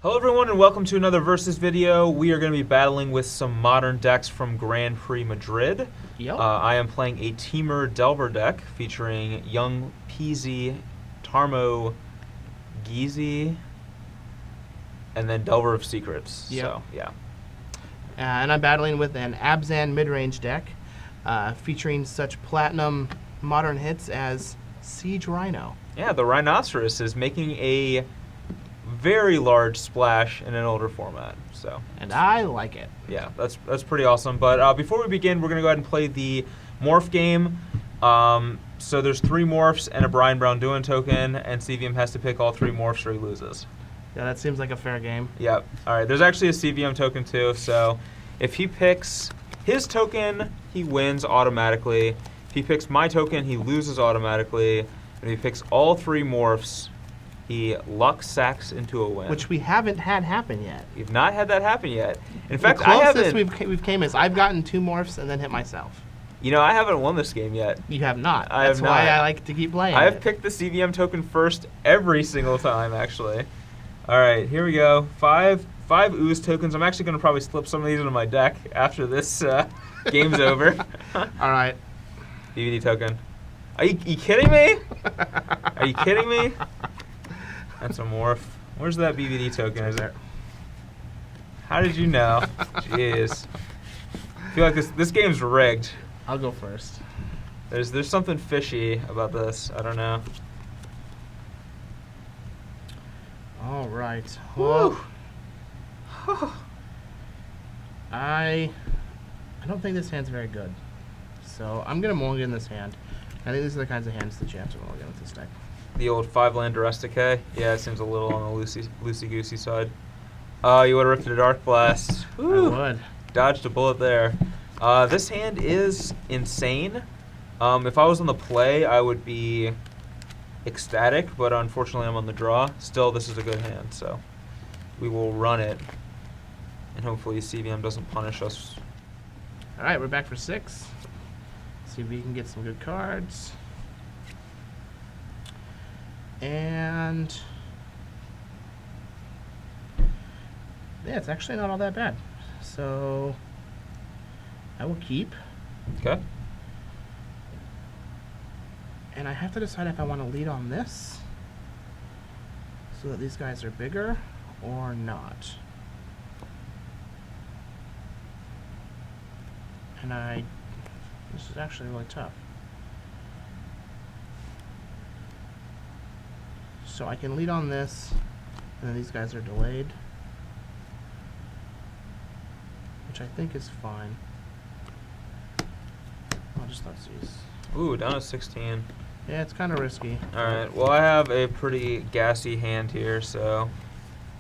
Hello everyone and welcome to another Versus video. We are going to be battling with some modern decks from Grand Prix Madrid. Yep. I am playing a Temur Delver deck featuring Young Peasy, Tarmo Geezy, and then Delver of Secrets. Yep. So, yeah. And I'm battling with an Abzan Midrange deck featuring such platinum modern hits as Siege Rhino. Yeah, the Rhinoceros is making a very large splash in an older format. So, And I like it. yeah, that's pretty awesome. But before we begin, we're going to go ahead and play the morph game. So there's 3 morphs and a Braun-Duin token, and CVM has to pick all 3 morphs or he loses. Yeah, that seems like a fair game. Yep. All right, there's actually a CVM token too, so if he picks his token, he wins automatically. If he picks my token, he loses automatically. And if he picks all 3 morphs, he luck sacks into a win. Which we haven't had happen yet. We've not had that happen yet. In The fact, I closest haven't. we've came is I've gotten 2 morphs and then hit myself. You know, I haven't won this game yet. You have not. I That's have why not. I like to keep playing. I have it. picked the CVM token first every single time, actually. All right, here we go. Five ooze tokens. I'm actually going to probably slip some of these into my deck after this game's over. All right. DVD token. Are you kidding me? Are you kidding me? That's a morph. Where's that BVD token? Is it? How did you know? Jeez. I feel like this game's rigged. I'll go first. There's something fishy about this. I don't know. All right. Woo. Well, I don't think this hand's very good. So I'm going to mulligan this hand. I think these are the kinds of hands that you have to mulligan with this deck. The old 5-land Duress Decay. Yeah, it seems a little on the loosey-goosey side. Oh, you would have ripped a Dark Blast. Woo. I would. Dodged a bullet there. This hand is insane. If I was on the play, I would be ecstatic, but unfortunately I'm on the draw. Still, this is a good hand, so we will run it. And hopefully CVM doesn't punish us. All right, we're back for 6. See if we can get some good cards. And yeah, it's actually not all that bad. So I will keep. Okay. And I have to decide if I want to lead on this so that these guys are bigger or not. And this is actually really tough. So I can lead on this, and then these guys are delayed, which I think is fine. I'll just let's use. Ooh, down to 16. Yeah, it's kind of risky. All right. Well, I have a pretty gassy hand here, so.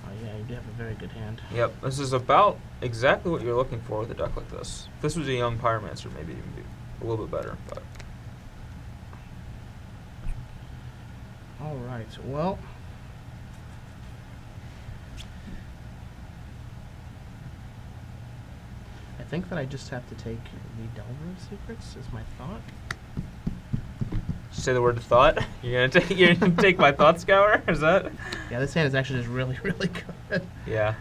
Oh yeah, you do have a very good hand. Yep. This is about exactly what you're looking for with a deck like this. If this was a young Pyromancer, maybe even be a little bit better, but. All right. Well, I think that I just have to take the Delver of Secrets. Is my thought. Say the word thought. You're gonna take my thought scour. Is that? Yeah, this hand is actually just really, really good. Yeah.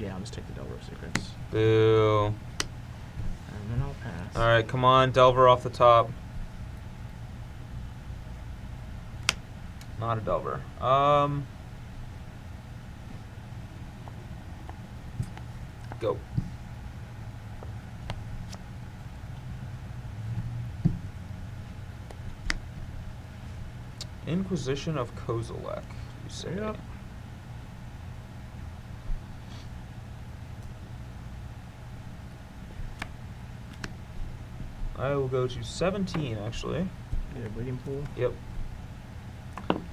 Yeah, I'll just take the Delver of Secrets. Boo. And then I'll pass. All right, come on, Delver off the top. Not a Delver. Go. Inquisition of Kozilek, you say? Yep. I will go to 17, actually. Get a breeding pool. Yep.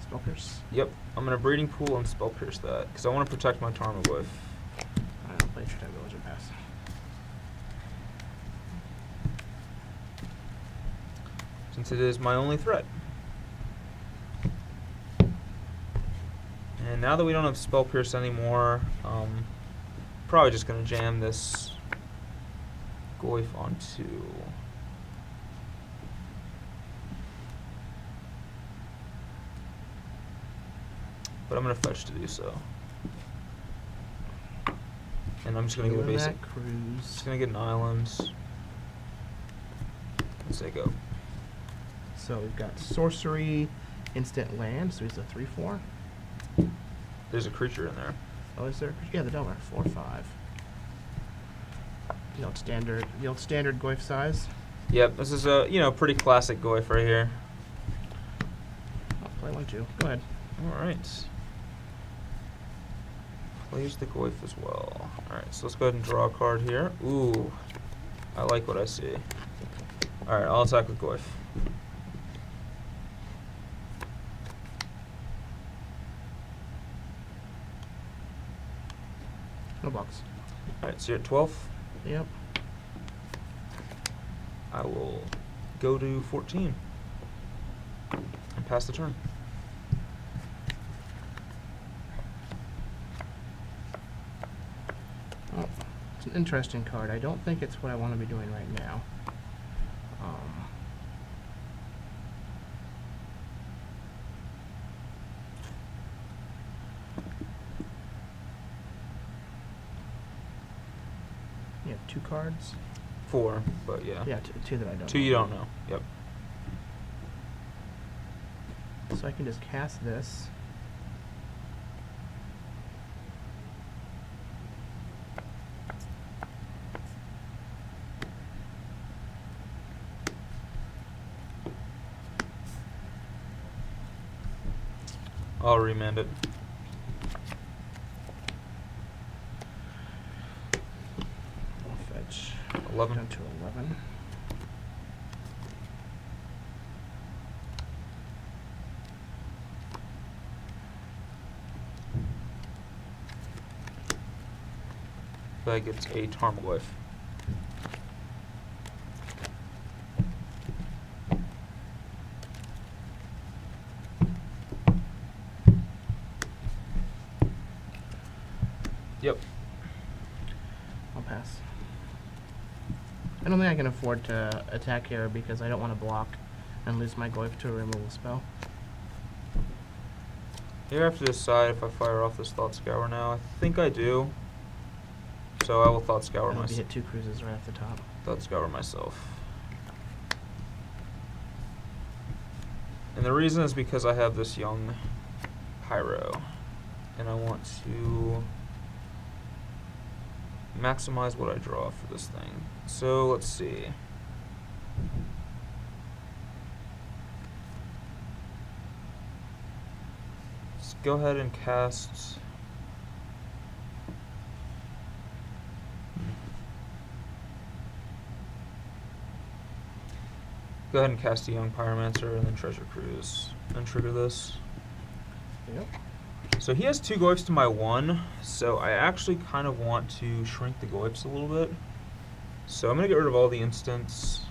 Spell Pierce. Yep. I'm going to Breeding Pool and Spell Pierce that, because I want to protect my Tarmogoyf. Alright, I'll play True Time Villager pass. Since it is my only threat. And now that we don't have Spell Pierce anymore, probably just going to jam this Goyf onto but I'm gonna fetch to do so. And I'm just gonna get a Doing basic. that cruise. Just gonna get an island. And say go. So we've got sorcery, instant land. So he's a 3/4. There's a creature in there. Oh, is there? Yeah, the Delver 4/5. The old standard Goyf size. Yep, this is a pretty classic Goyf right here. I'll play 1/2. Go ahead. All right. Plays the Goyf as well. All right, so let's go ahead and draw a card here. Ooh, I like what I see. All right, I'll attack with Goyf. No blocks. All right, so you're at 12. Yep. I will go to 14 and pass the turn. Oh, it's an interesting card. I don't think it's what I want to be doing right now. You have 2 cards. 4, but yeah. Yeah, two that I don't. 2 you don't know. Yep. So I can just cast this. I'll remand it. I'll fetch 11. down to 11. That gets a Tarmogoyf. Yep. I'll pass. I don't think I can afford to attack here because I don't want to block and lose my Goyf to a removal spell. Here I have to decide if I fire off this Thought Scour now. I think I do. So I will Thought Scour I'll be myself. hit 2 cruises right off the top. Thought Scour myself. And the reason is because I have this young Pyro. And I want to maximize what I draw for this thing. So let's see. Let's go ahead and cast. Go ahead and cast a young Pyromancer and then Treasure Cruise and trigger this. Yep. So he has 2 Goyfs to my 1, so I actually kind of want to shrink the Goyfs a little bit. So I'm going to get rid of all the instants.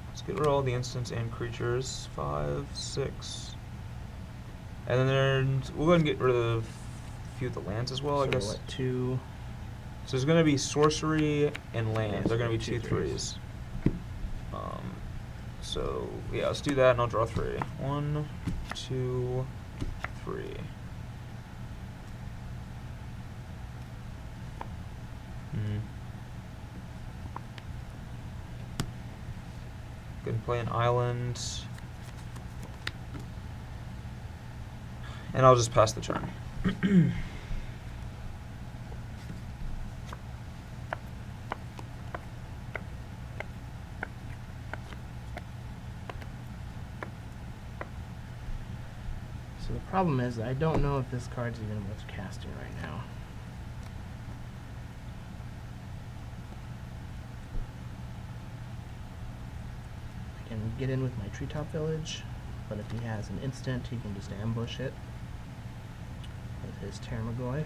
Let's get rid of all the instants and creatures. 5, 6. And then we'll go ahead and get rid of a few of the lands as well, So I guess. what, 2? So there's going to be sorcery and land. Yeah, They're going to be two 2 threes. 3s. So yeah, let's do that, and I'll draw 3. 1, 2, 3. Go ahead and play an island, and I'll just pass the turn. So the problem is I don't know if this card's even worth casting right now. I can get in with my Treetop Village, but if he has an instant, he can just ambush it with his Tarmogoyf.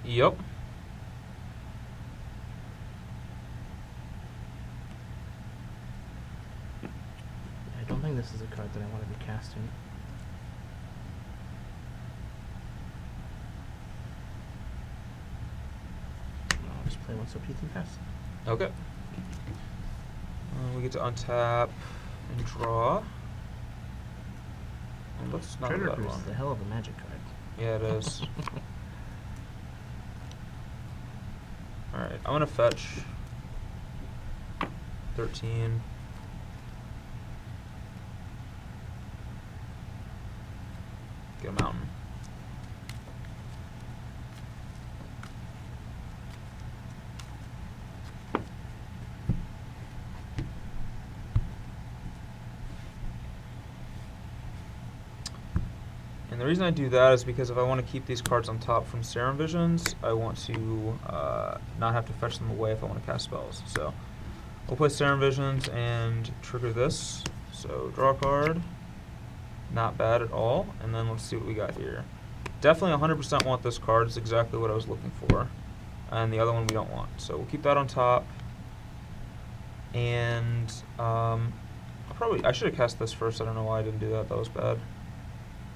Yep. I don't think this is a card that I want to be casting. I'll just play one so Pete and pass. Okay. We get to untap and draw. And that's not a Treasure bad Cruise one. is a hell of a magic card. Yeah, it is. Alright, I'm gonna fetch 13. Get a mountain. And the reason I do that is because if I want to keep these cards on top from Serum Visions, I want to not have to fetch them away if I want to cast spells. So we'll play Serum Visions and trigger this. So draw a card. Not bad at all. And then let's see what we got here. Definitely 100% want this card. It's exactly what I was looking for. And the other one we don't want. So we'll keep that on top. And I should have cast this first. I don't know why I didn't do that. That was bad.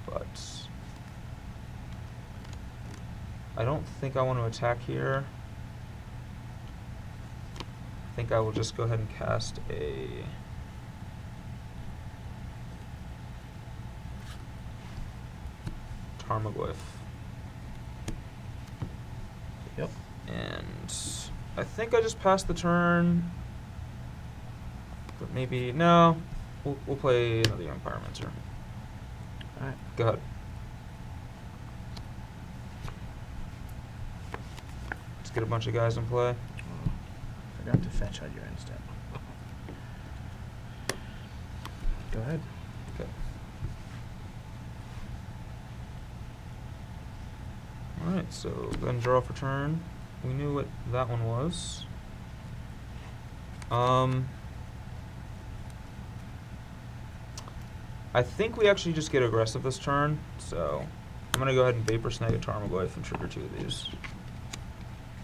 But I don't think I want to attack here. I think I will just go ahead and cast a Tarmogoyf. Yep. And I think I just passed the turn. But maybe no. We'll play another Young Pyromancer. Alright. Go ahead. Let's get a bunch of guys in play. Forgot to fetch on your end step. Go ahead. Okay. Alright, so then draw for turn. We knew what that one was. I think we actually just get aggressive this turn, so I'm going to go ahead and Vapor Snag a Tarmogoyf and trigger 2 of these.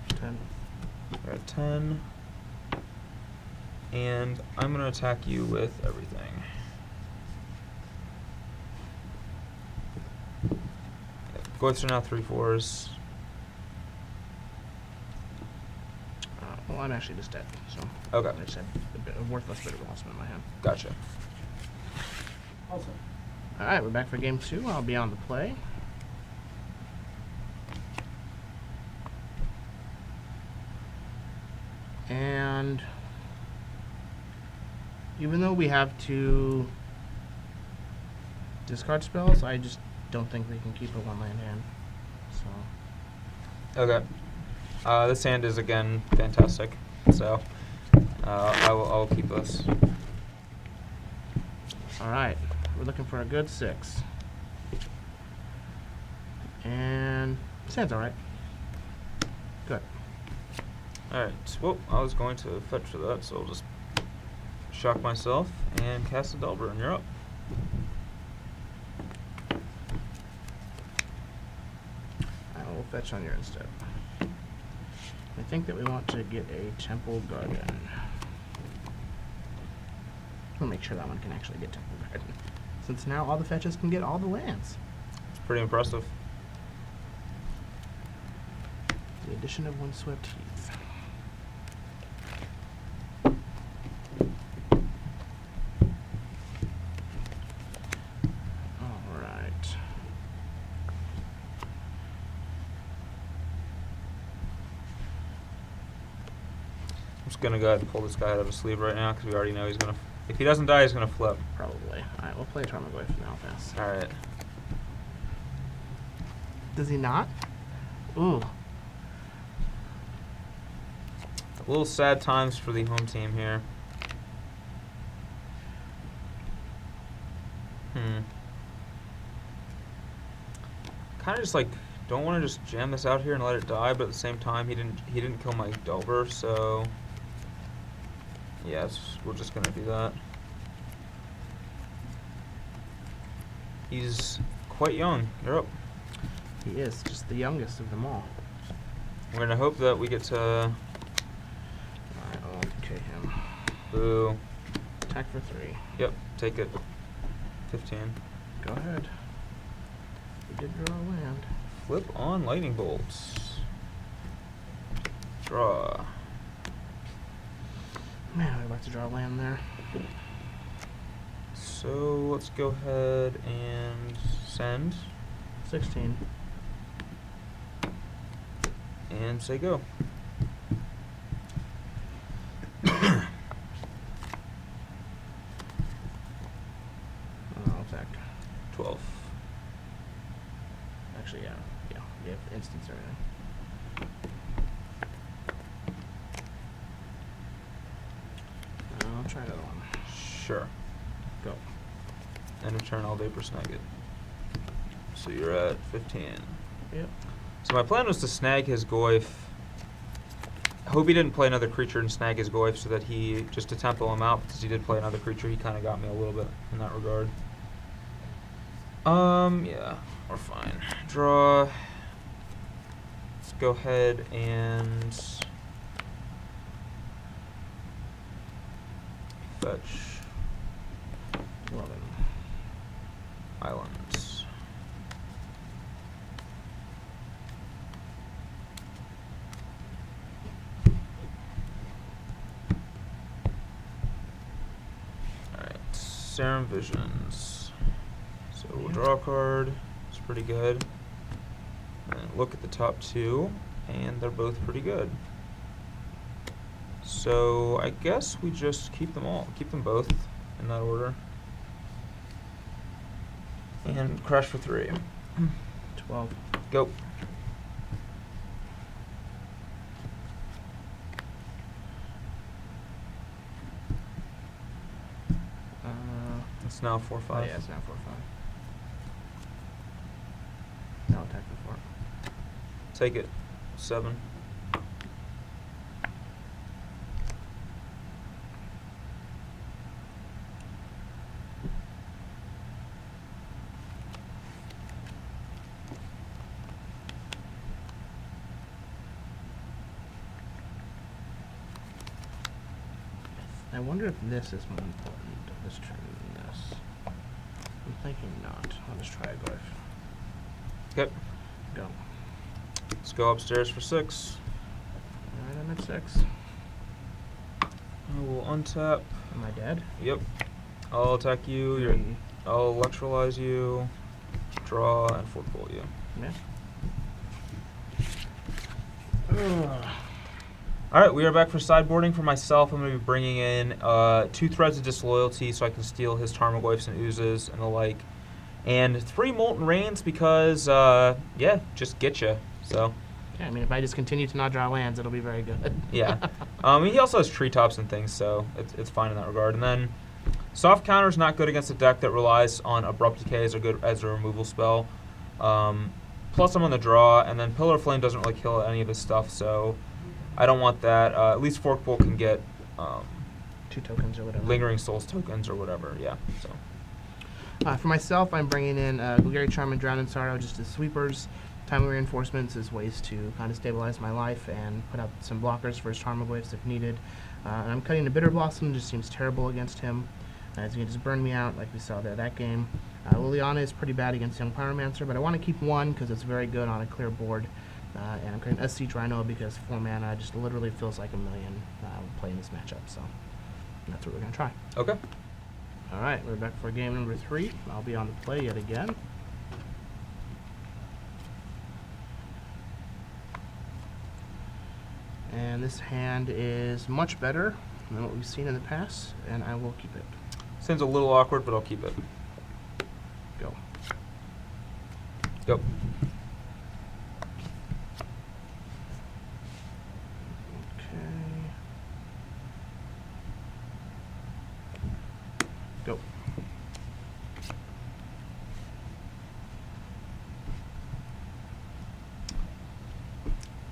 10. We're at 10. And I'm going to attack you with everything. Goyfs are now 3/4s. Well, I'm actually just dead, so Okay. I just had a worthless bit of Awesome in my hand. Gotcha. Awesome. Alright, we're back for game 2. I'll be on the play. And even though we have to discard spells, I just don't think we can keep a 1-land hand. So Okay. This hand is again fantastic, so I'll keep this. alright, we're looking for a good 6. And this hand's alright. Good. Alright, well, I was going to fetch for that, so I'll just shock myself and cast a Delver, and you're up. I will fetch on your instead. I think that we want to get a Temple Garden. We'll make sure that one can actually get Temple Garden, since now all the fetches can get all the lands. It's pretty impressive. The addition of One Swept Heath. Alright. I'm just gonna go ahead and pull this guy out of his sleeve right now because we already know he's gonna. If he doesn't die, he's gonna flip. Probably. Alright, we'll play Tarmogoyf now fast. All right. Does he not? Ooh. A little sad times for the home team here. Kind of just like don't want to just jam this out here and let it die, but at the same time he didn't kill my Delver, so yes, we're just gonna do that. He's quite young. You're up. He is just the youngest of them all. We're gonna hope that we get to. Alright, I'll decay him. Boo. Attack for 3. Yep, take it. 15. Go ahead. We did draw a land. Flip on lightning bolts. Draw. Man, I'd like to draw a land there. So let's go ahead and send 16. and say go. I'll attack. 12. Actually, yeah. Yeah, you have instance everything. I'll try another one. Sure. Go. End of turn, I'll vapor snag it. So you're at 15. Yep. So my plan was to snag his Goyf. I hope he didn't play another creature and snag his Goyf so that he, just to tempo him out, because he did play another creature, he kind of got me a little bit in that regard. Yeah, we're fine. Draw. Let's go ahead and fetch 11. islands. Alright, Serum Visions. So we'll draw a card. It's pretty good. And look at the top two, and they're both pretty good. So I guess we just keep them all. Keep them both in that order. And crash for 3. 12. Go. It's now 4-5. Oh, yeah, it's now 4-5. Now attack the 4. Take it. 7. I wonder if this is more important this turn than this. I'm thinking not. I'll just try a Goyf. Okay. Go. Let's go upstairs for 6. Alright, I'm at 6. I will untap. Am I dead? Yep. I'll attack you. I'll electrolyze you. Draw and forkbolt you. Yeah. Alright, we are back for sideboarding. For myself, I'm going to be bringing in 2 Threads of Disloyalty so I can steal his Tarmogoyfs and Oozes and the like. And 3 Molten Rains because, yeah, just get you. So, Yeah, I mean, if I just continue to not draw lands, it'll be very good. yeah. He also has treetops and things, so it's fine in that regard. And then, soft counter is not good against a deck that relies on Abrupt Decay as a removal spell. Plus, I'm on the draw, and then Pillar of Flame doesn't really kill any of this stuff, so I don't want that. At least Forkbolt can get 2 tokens or whatever. Lingering Souls tokens or whatever, yeah. So For myself, I'm bringing in Gulgari Charm and Drown in Sorrow just as sweepers. Timely Reinforcements as ways to kind of stabilize my life and put up some blockers for his Tarmogoyfs if needed. And I'm cutting a Bitter Blossom, just seems terrible against him. As he can just burn me out like we saw there that game. Liliana is pretty bad against Young Pyromancer, but I want to keep 1 because it's very good on a clear board. And I'm creating SC Rhino because 4 mana just literally feels like a million playing this matchup. So that's what we're going to try. okay. Alright, we're back for game number 3. I'll be on the play yet again. And this hand is much better than what we've seen in the past, and I will keep it. Seems a little awkward, but I'll keep it. Go. Go. Okay. Go.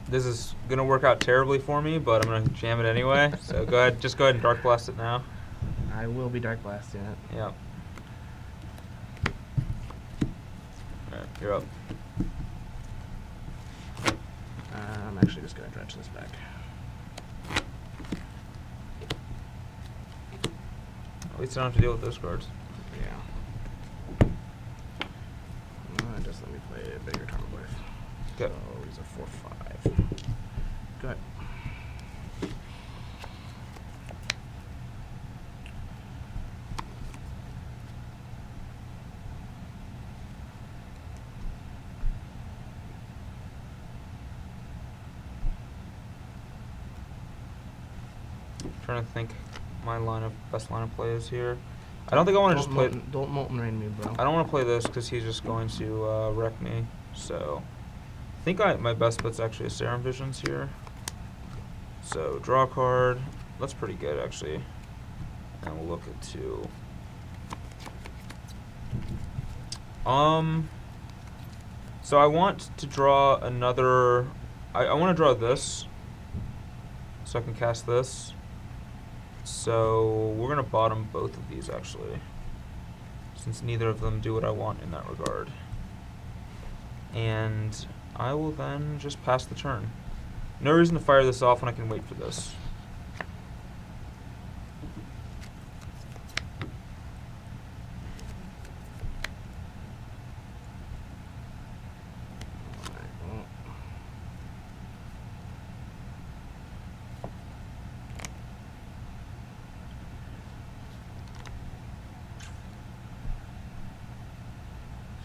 This is gonna work out terribly for me, but I'm gonna jam it anyway. So go ahead, just go ahead and Dark Blast it now. I will be Dark Blasting it. Yep. Alright, you're up. I'm actually just going to dredge this back. At least I don't have to deal with those cards. Yeah. Just let me play a bigger Tarmogoyf. Go. So he's a 4/5. Go ahead. Trying to think my best line of plays here. I don't think I want to just play. Don't molten rain me, bro. I don't want to play this because he's just going to wreck me. So I think my best bet's actually a Serum Visions here. So draw a card. That's pretty good actually. And we'll look at 2. So I want to draw another. I want to draw this, so I can cast this. So we're gonna bottom both of these actually, since neither of them do what I want in that regard. And I will then just pass the turn. No reason to fire this off when I can wait for this.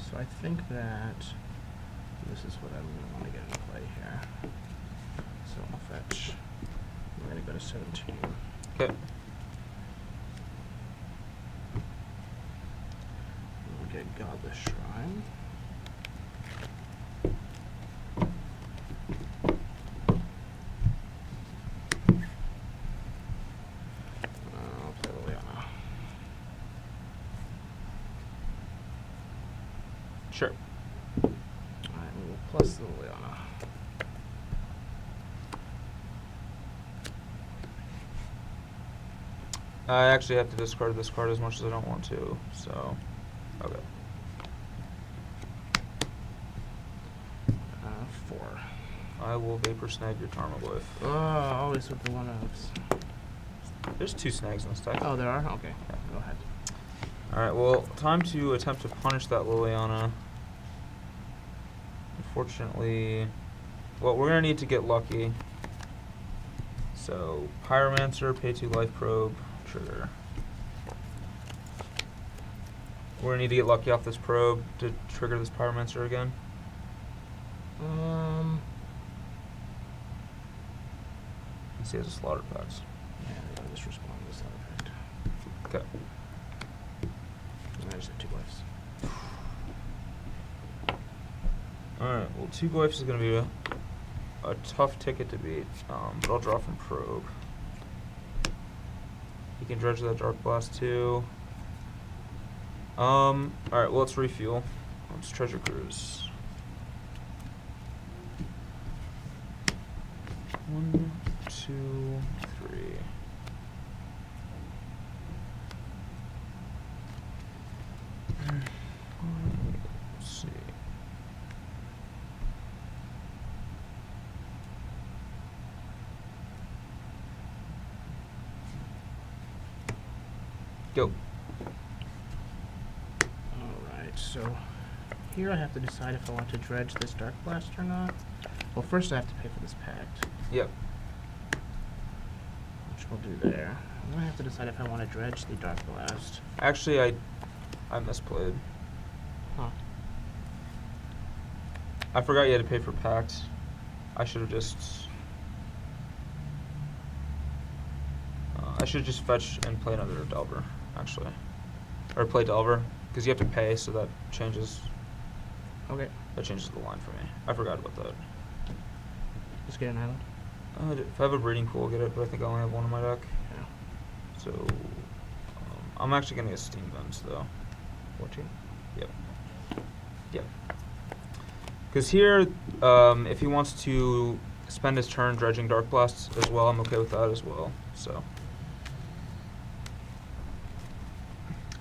So I think that this is what I'm going to want to get into play here. So I'll fetch. I'm going to go to 17. Okay. We'll get Godless Shrine. I'll play Liliana. Sure. Alright, we will plus the Liliana. I actually have to discard this card as much as I don't want to, so okay. 4. I will Vapor Snag your Tarmogoyf. Oh, always with the 1-ups. There's 2 snags in this deck. Oh, there are? Okay, Yeah. go ahead. Alright, well, time to attempt to punish that Liliana. Unfortunately, well, we're going to need to get lucky. So, Pyromancer, pay 2 life probe, trigger. We're going to need to get lucky off this probe to trigger this Pyromancer again. Let's see, he has a Slaughter Pax. Yeah, I'll just respond to this effect. Okay. And I just have 2 lives. Alright, well, 2 Goyfs is going to be a tough ticket to beat, but I'll draw from Probe. He can dredge that Dark Blast too. Alright, well, let's refuel. Let's Treasure Cruise. 1, 2, 3. Let's see. Go. Alright, so here I have to decide if I want to dredge this Dark Blast or not. Well, first I have to pay for this pact, Yep. which we'll do there. And then I have to decide if I want to dredge the Dark Blast. Actually, I misplayed. Huh. I forgot you had to pay for Pact. I should have just... I should just fetch and play another Delver, actually. Or play Delver, because you have to pay, so that changes Okay, the line for me. I forgot about that. just get an island. If I have a Breeding Pool, I'll get it, but I think I only have one in my deck. Yeah. So, I'm actually going to get Steam Vents, though. 14. Yep. Yep. Because here, if he wants to spend his turn dredging Dark Blasts as well, I'm okay with that as well. So,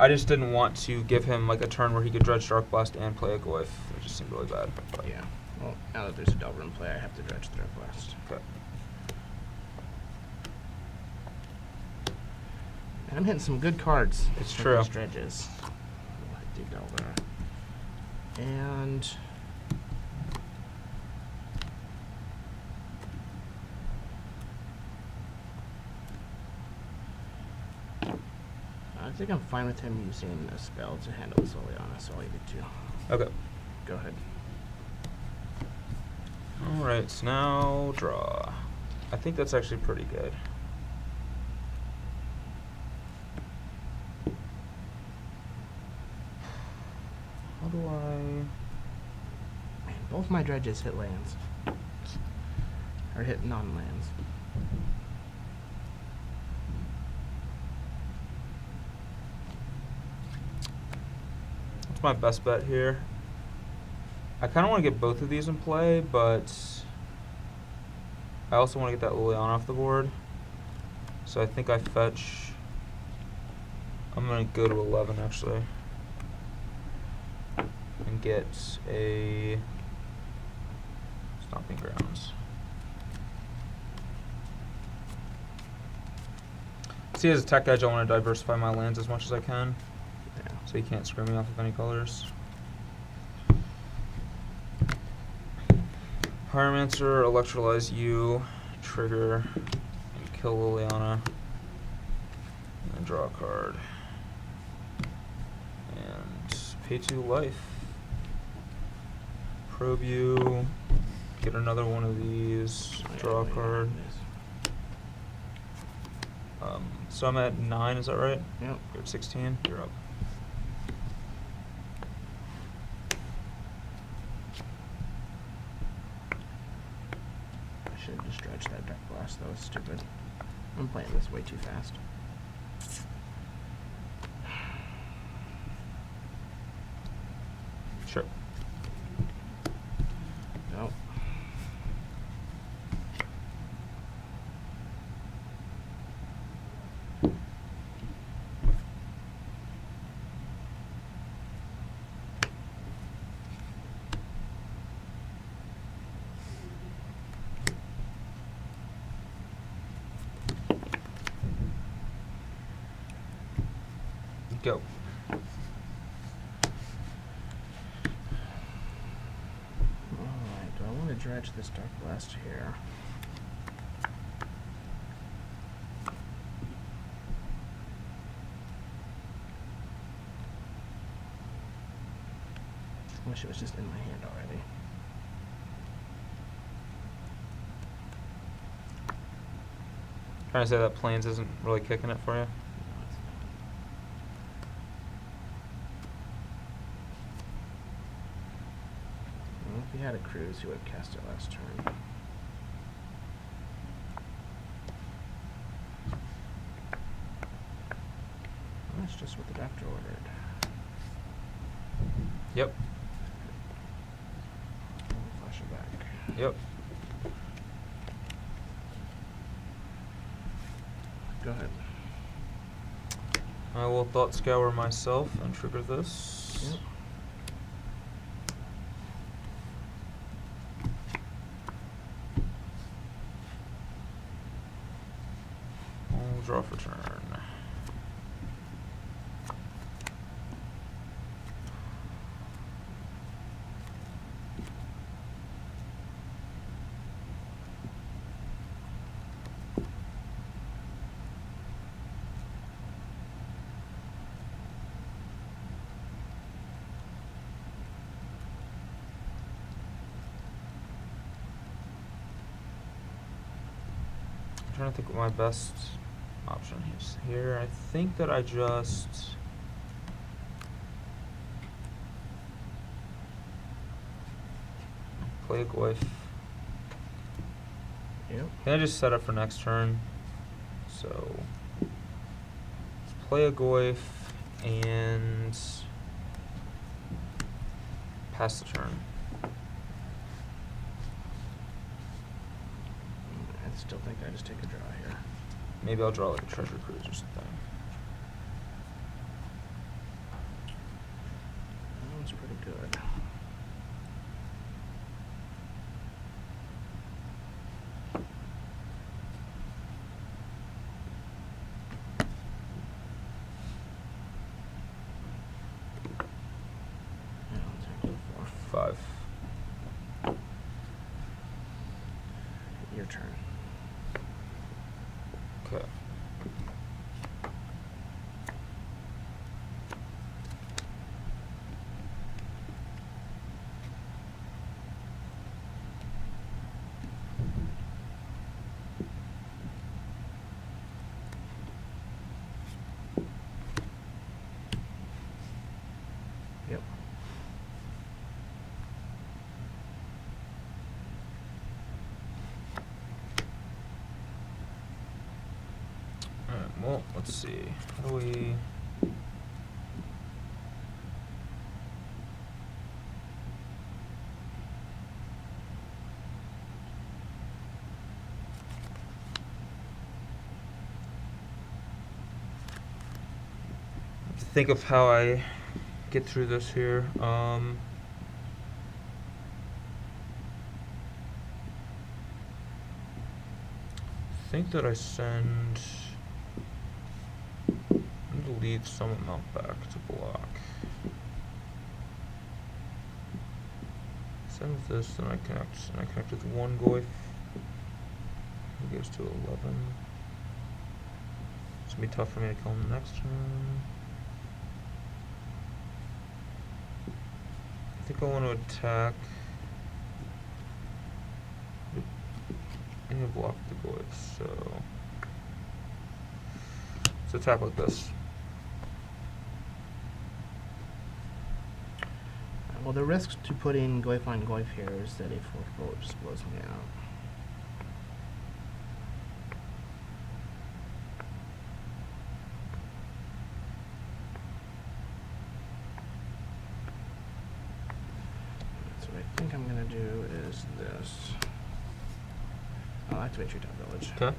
I just didn't want to give him like a turn where he could dredge Dark Blast and play a Goyf. It just seemed really bad. But Yeah. Well, now that there's a Delver in play, I have to dredge the Dark Blast. okay. And I'm hitting some good cards. It's with true. These dredges. We'll hit the Delver. And I think I'm fine with him using a spell to handle this Liliana, so I'll leave it to you. Okay. Go ahead. Alright, so now draw. I think that's actually pretty good. Both my dredges hit lands. Or hit non-lands. What's my best bet here? I kind of want to get both of these in play, but I also want to get that Liliana off the board. So I think I fetch. I'm going to go to 11 actually. And get a Stomping Grounds. See, as a tech edge, I want to diversify my lands as much as I can. Yeah. So he can't screw me off of any colors. Pyromancer, electrolyze you, trigger, and kill Liliana. And then draw a card. And pay 2 life. Probe you, get another one of these, draw a card. So I'm at 9, is that right? Yep. You're at 16, you're up. I should have just dredged that deck blast. That was stupid. I'm playing this way too fast. Sure. Nope. Go. Alright, do I want to dredge this Dark Blast here? I wish it was just in my hand already. Trying to say that Plains isn't really kicking it for you? No, it's not. Well, if he had a cruise, he would have cast it last turn. That's just what the doctor ordered. Yep. Flash it back. Yep. Go ahead. I will Thought Scour myself and trigger this. Yep. I'll draw for turn. I'm trying to think what my best option is here. I think that I just play a Goyf. Yep. Can I just set up for next turn? So let's play a Goyf and pass the turn. I still think I just take a draw here. Maybe I'll draw like a treasure cruise or something. That one's pretty good. Yeah, I'll take 4. 5. Your turn. Okay. Yep. well, let's see. How do we... think of how I get through this here. Think that I send. I'm gonna leave some amount back to block. Send this, then I connect, and I connect with one goif. It goes to 11. It's gonna be tough for me to kill him the next turn. I think I want to attack. I'm gonna block the goif, so let's attack like this. Well, the risk to putting goif on goif here is that a fourth bullet just blows me out. So what I think I'm gonna do is this. I'll activate Treetop Village. Okay.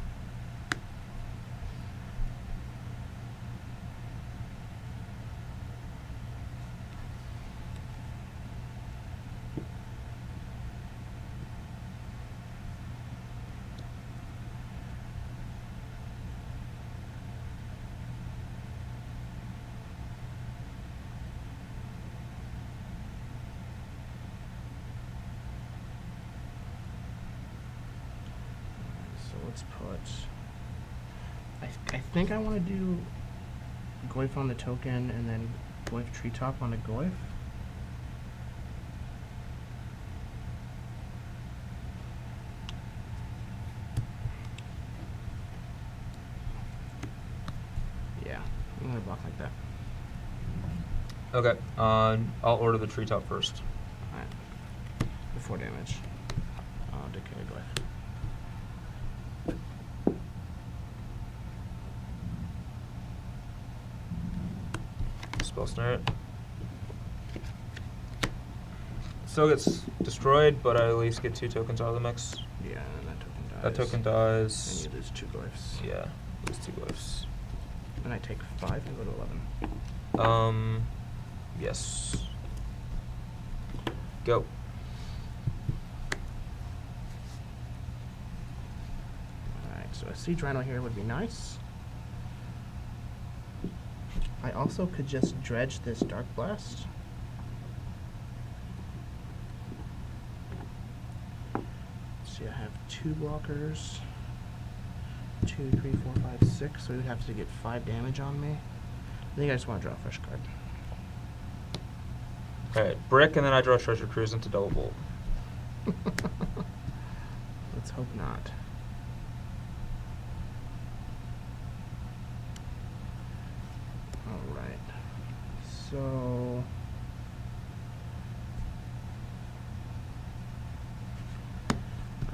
So let's put. I think I want to do goif on the token and then goif treetop on a goif. Yeah, I'm gonna block like that. Okay. I'll order the treetop first. Alright. Before damage. I'll decay a goif. Spell snare it. Still gets destroyed, but I at least get 2 tokens out of the mix. Yeah, and that token dies. That token dies. And you lose 2 goifs. Yeah, lose 2 glyphs. And I take 5 and go to 11. Yes. Go. Alright, so a siege rhino here would be nice. I also could just dredge this Dark Blast. See, I have 2 blockers. 2, 3, 4, 5, 6. So he would have to get 5 damage on me. I think I just want to draw a fresh card. Alright, brick, and then I draw Treasure Cruise into double bolt. Let's hope not. Alright. So...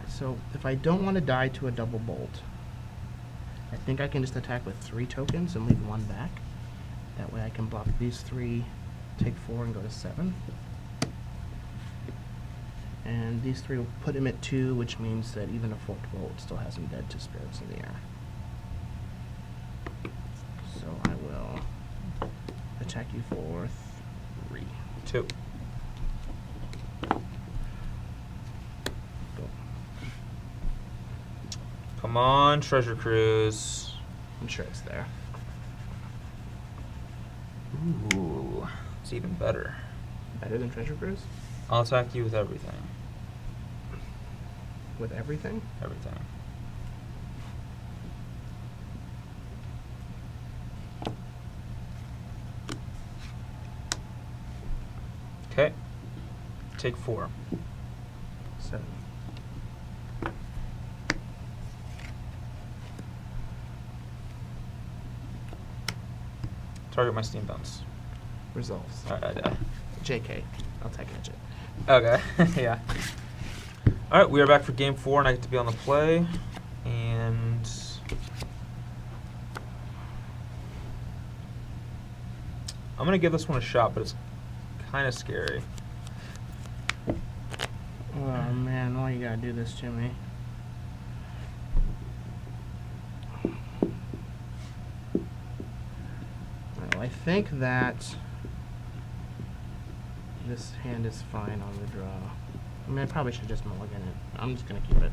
So if I don't want to die to a double bolt, I think I can just attack with 3 tokens and leave 1 back. That way I can block these 3, take 4, and go to 7. And these 3 will put him at 2, which means that even a forked bolt still has him dead to spirits in the air. So I will attack you for 3. 2. Go. Come on, Treasure Cruise. I'm sure it's there. Ooh, it's even better. Better than Treasure Cruise? I'll attack you with everything. With everything? Everything. Okay. Take 4. 7. Target my steam bounce. Resolves. Alright, JK. I'll tech edge it. Okay, yeah. Alright, we are back for game 4, and I get to be on the play. And I'm gonna give this one a shot, but it's kind of scary. Oh man, why you gotta do this to me? Well, I think that this hand is fine on the draw. I mean, I probably should just mulligan it. I'm just gonna keep it.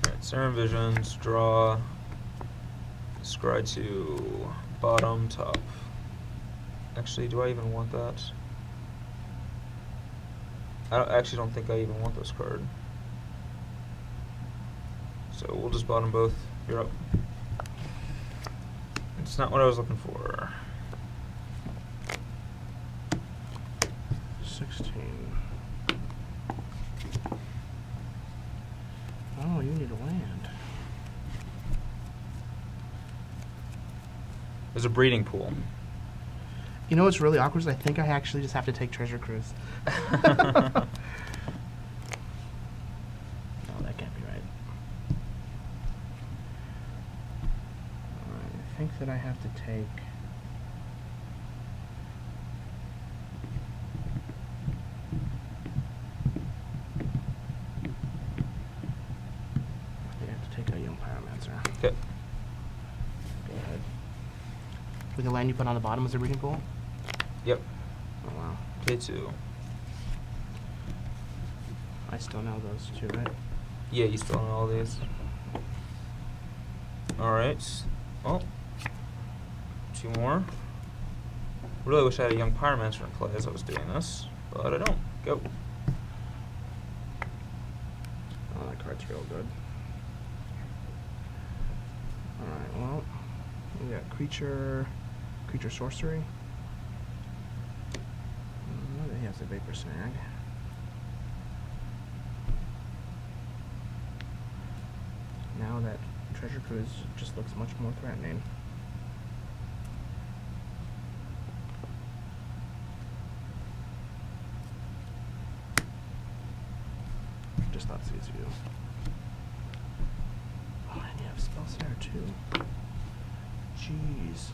Alright, Serum Visions, draw, scry to bottom, top. Actually, do I even want that? I actually don't think I even want this card. So we'll just bottom both. You're up. It's not what I was looking for. 16. Oh, you need a land. There's a breeding pool. You know what's really awkward is I think I actually just have to take Treasure Cruise. No, that can't be right. Alright, I think that I have to take... I think I have to take a Young Pyromancer. Okay. Go ahead. With the land you put on the bottom as a breeding pool? Yep. Oh wow. K2. I still know those two, right? Yeah, you still know all these. Alright. Well, two more. Really wish I had a Young Pyromancer in play as I was doing this, but I don't. Go. Oh, that card's real good. Alright, well, we got creature sorcery. He has a Vapor Snag. Now that Treasure Cruise just looks much more threatening. Just thought sees you. Oh, and you have Spellsnare too. Jeez.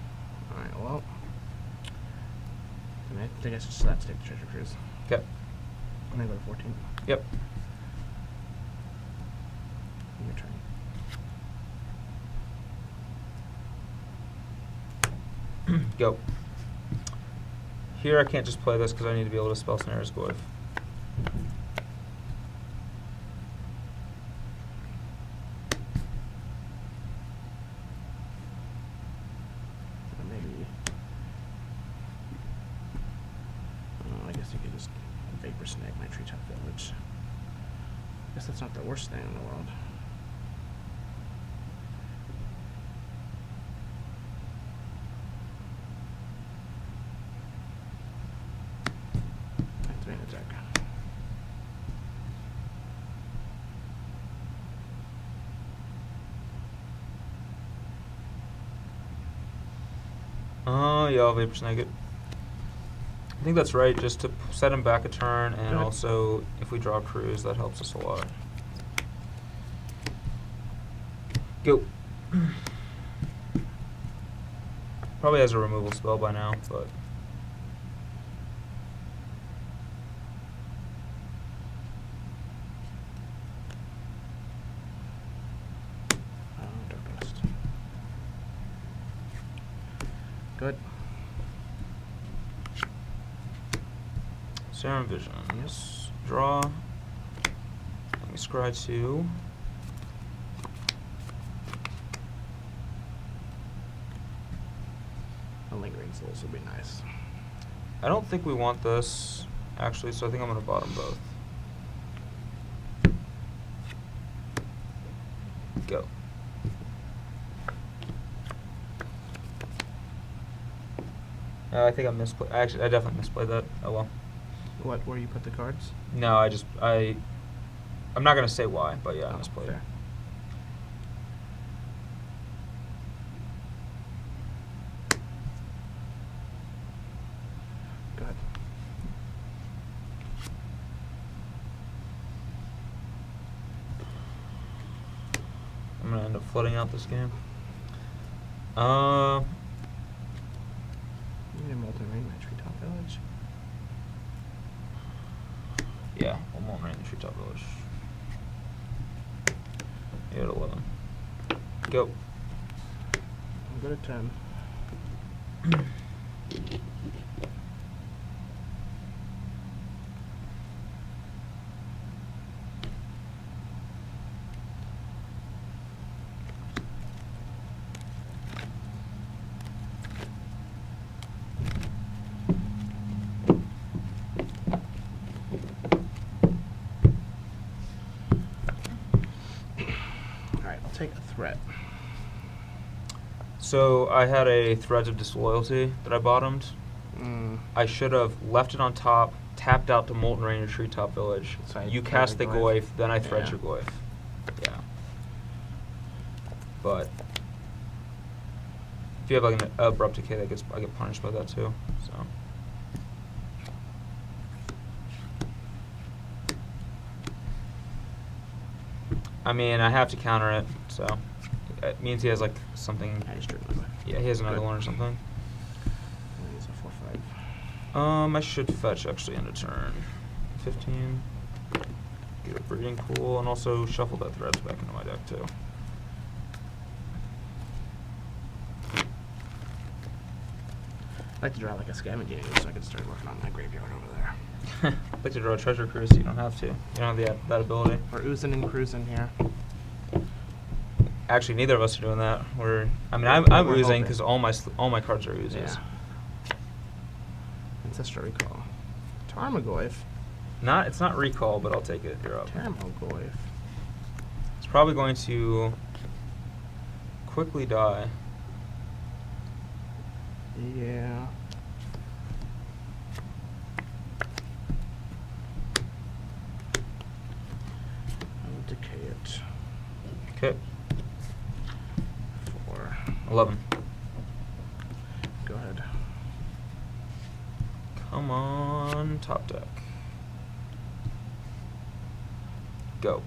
Alright, well. I think I should just have to take the Treasure Cruise. Okay. I'm gonna go to 14. Yep. Your turn. Go. Here I can't just play this because I need to be able to spell snare his Goyf. Maybe. I guess you could just Vapor Snag my Treetop Village. I guess that's not the worst thing in the world. Activate attack. Yeah, I'll Vapor Snag it. I think that's right, just to set him back a turn, and Good. also if we draw Cruise, that helps us a lot. Go. Probably has a removal spell by now, but Dark West. Good. Serum Visions. Draw. Let me scry 2. A Lingering Souls would be nice. I don't think we want this, actually, so I think I'm going to bottom both. Go. I think I misplayed. Actually, I definitely misplayed that. Oh well. What? Where you put the cards? No, I'm not going to say why, but yeah, I misplayed. Fair. Good. I'm going to end up flooding out this game. You Maybe Molten Rain, my Treetop Village. Yeah, one more rain in the Treetop Village. You're at 11. Go. I'm good at 10. Alright, I'll take a threat. So I had a Threads of Disloyalty that I bottomed. I should have left it on top, tapped out to Molten Rain or Treetop Village. So I You thread cast the the Glyph. Glyph, then I thread Yeah. your Glyph. Yeah. But if you have like an Abrupt Decay, I get punished by that too. So. I mean, I have to counter it, so it means he has like something. I just drew my Glyph. Yeah, he has an Good. Eidolon or something. And he's a 4/5. I should fetch actually end of turn. 15. Get a Breeding Pool, and also shuffle that Threads back into my deck too. I'd like to draw like a Scavenging so I could start working on my graveyard over there. I'd like to draw a Treasure Cruise, so you don't have to. You don't have that ability. We're oozing and cruising here. Actually, neither of us are doing that. I'm We're oozing hoping. because all my cards are oozes. Yeah. Ancestral Recall. Tarmogoyf. It's not recall, but I'll take it. You're up. Tarmogoyf. It's probably going to quickly die. Yeah. I'll decay it. Okay. 4. 11. Go ahead. Come on, top deck. Go.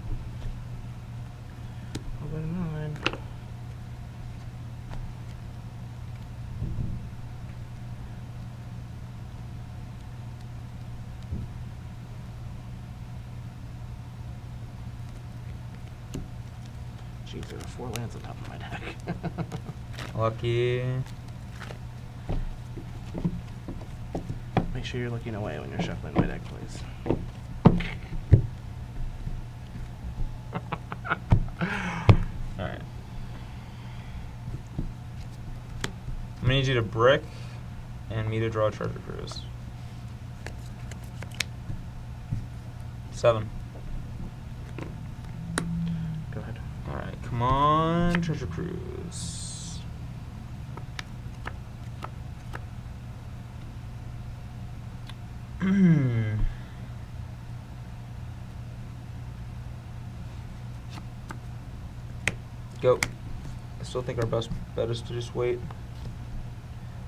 I'll go to 9. Jeez, there are 4 lands on top of my deck. Lucky. Make sure you're looking away when you're shuffling my deck, please. Alright. I'm gonna need you to brick and me to draw a Treasure Cruise. 7. Go ahead. Alright, come on, Treasure Cruise. Go. I still think our best bet is to just wait.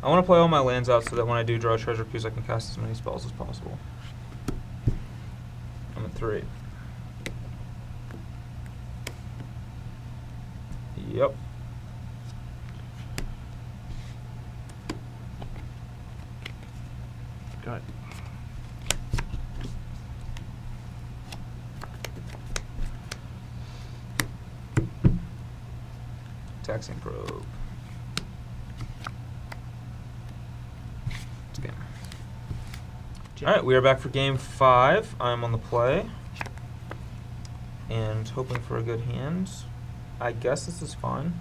I want to play all my lands out so that when I do draw a Treasure Cruise, I can cast as many spells as possible. I'm at 3. Yep. Go ahead. Taxing Probe. It's a game. Alright, we are back for game 5. I'm on the play. And hoping for a good hand. I guess this is fine.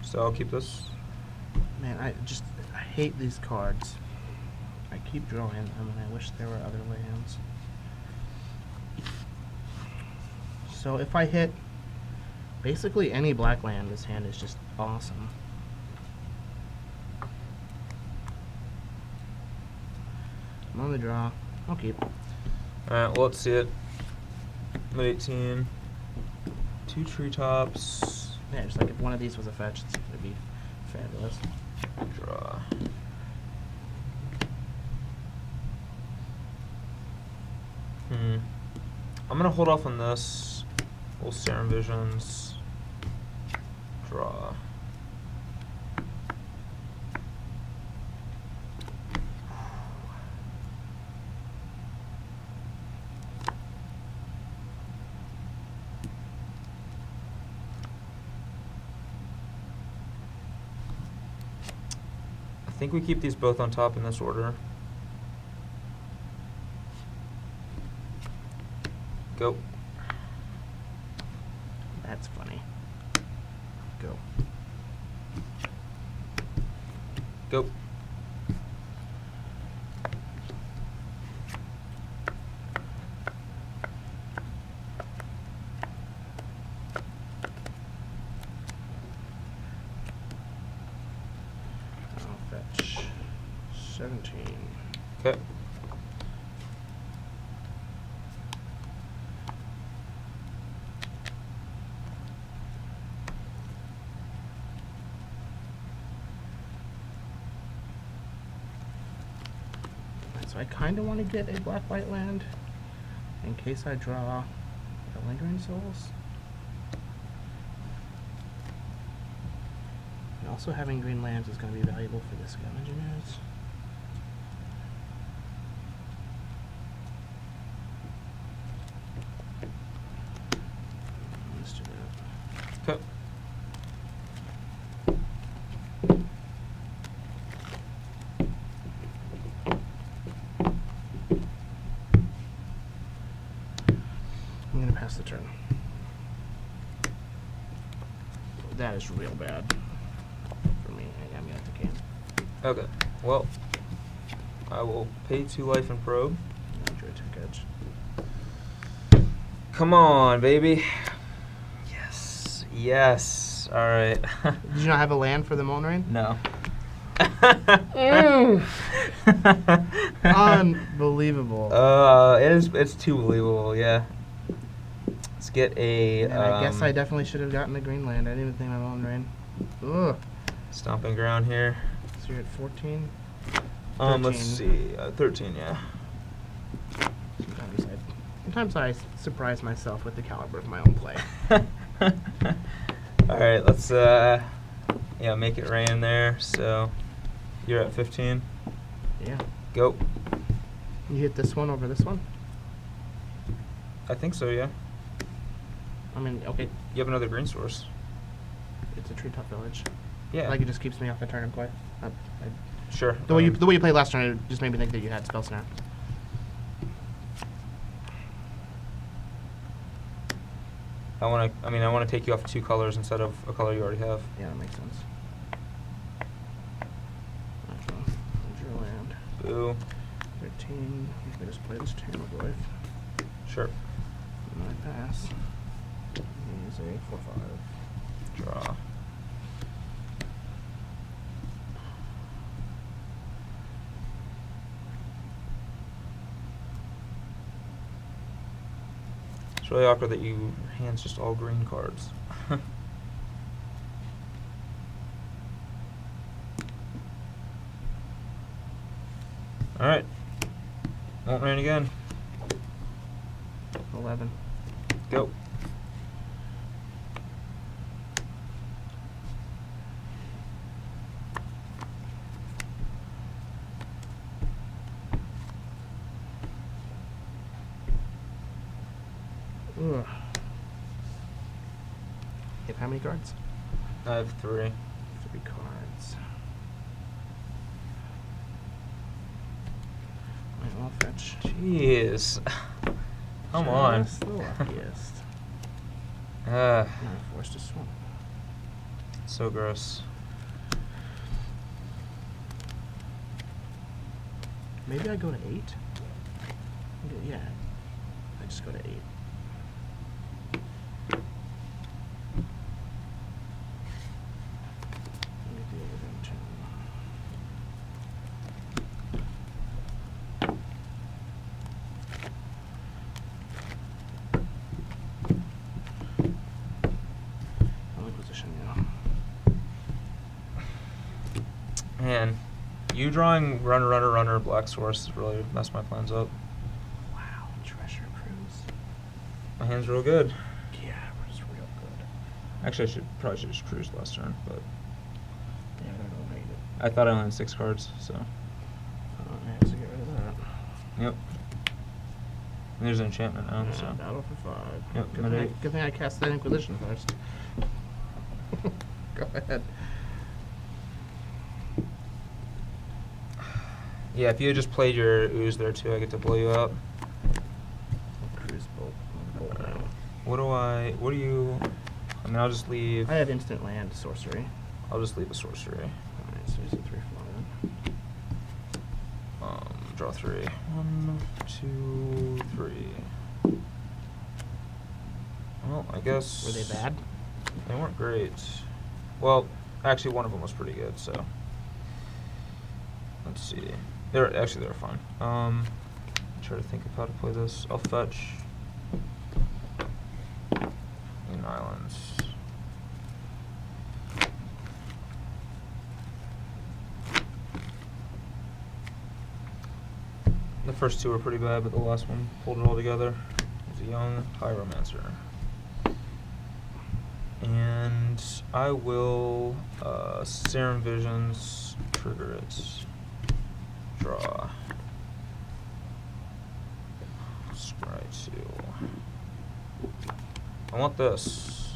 So I'll keep this. Man, I hate these cards. I keep drawing them, and I wish there were other lands. So if I hit basically any black land, this hand is just awesome. I'm on the draw. I'll keep. Alright, well, let's see it. I'm at 18. 2 treetops. Yeah, just like if one of these was a fetch, it'd be fabulous. Draw. I'm gonna hold off on this. We'll Serum Visions. Draw. think we keep these both on top in this order. Go. That's funny. Go. Go. I'll fetch 17. Okay. So I kind of want to get a black-white land in case I draw the Lingering Souls. And also having green lands is going to be valuable for the Scout Engineers. Let's do that. Okay. I'm going to pass the turn. That is real bad for me. I got me off the can. Okay. Well, I will pay 2 life and probe. Enjoy Tech Edge. Come on, baby. Yes. Yes. All right. Did you not have a land for the Molnrain? No. Unbelievable. It's too believable. Yeah. Let's get a. And I guess I definitely should have gotten the green land. I didn't even think my Molnrain. Ugh. Stomping ground here. So you're at 14. Let's 13. see. 13. Yeah. Sometimes I surprise myself with the caliber of my own play. All right. Let's yeah, make it rain there. So you're at 15. Yeah. Go. You hit this one over this one? I think so. Yeah. I mean, okay, You have another green source. it's a treetop village. Yeah. Like it just keeps me off the turn and play. Sure. The way you played last turn, it just made me think that you had spell snap. I want to take you off 2 colors instead of a color you already have. Yeah, that makes sense. Natural. Draw land. Boo. 13. You can just play this Tamur. Sure. And I pass. He's a 4/5. Draw. It's really awkward that your hand's just all green cards. All right. Won't rain again. 11. Go. Ugh. You have how many cards? I have 3. 3 cards. I'll fetch. Jeez. Come on. Just the luckiest. Ah, Now I'm forced to swamp. so gross. Maybe I go to 8? Yeah. I just go to 8. Let me deal with them too. Only position now. Man, you drawing runner, black source really messed my plans up. Wow, treasure cruise. My hand's real good. Yeah, it was real good. Actually, probably should just cruise last turn, but Yeah, I don't know how you did. I thought I only had 6 cards, so. I have to get rid of that. Yep. And there's an enchantment now, so. Battle for 5. Yep, Good, Madrid. good thing I cast that Inquisition first. Go ahead. Yeah, if you had just played your ooze there too, I get to blow you up. Cruise bolt now. What do you, I mean, I'll just leave, I have instant land sorcery. I'll just leave a sorcery. Alright, so he's a 3 flyer. Draw 3. 1, 2, 3. Well, I guess. Were they bad? They weren't great. Well, actually, one of them was pretty good. So let's see. They're fine. Try to think of how to play this. I'll fetch in islands. The first two were pretty bad, but the last one pulled it all together. It was a young pyromancer. And I will Serum Visions, trigger it. Draw. Scry 2. I want this.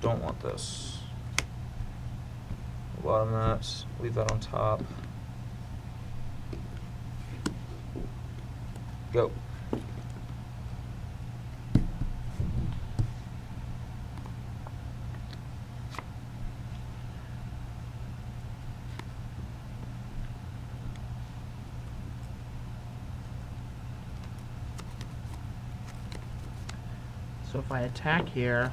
Don't want this. Bottom that. Leave that on top. Go. So if I attack here,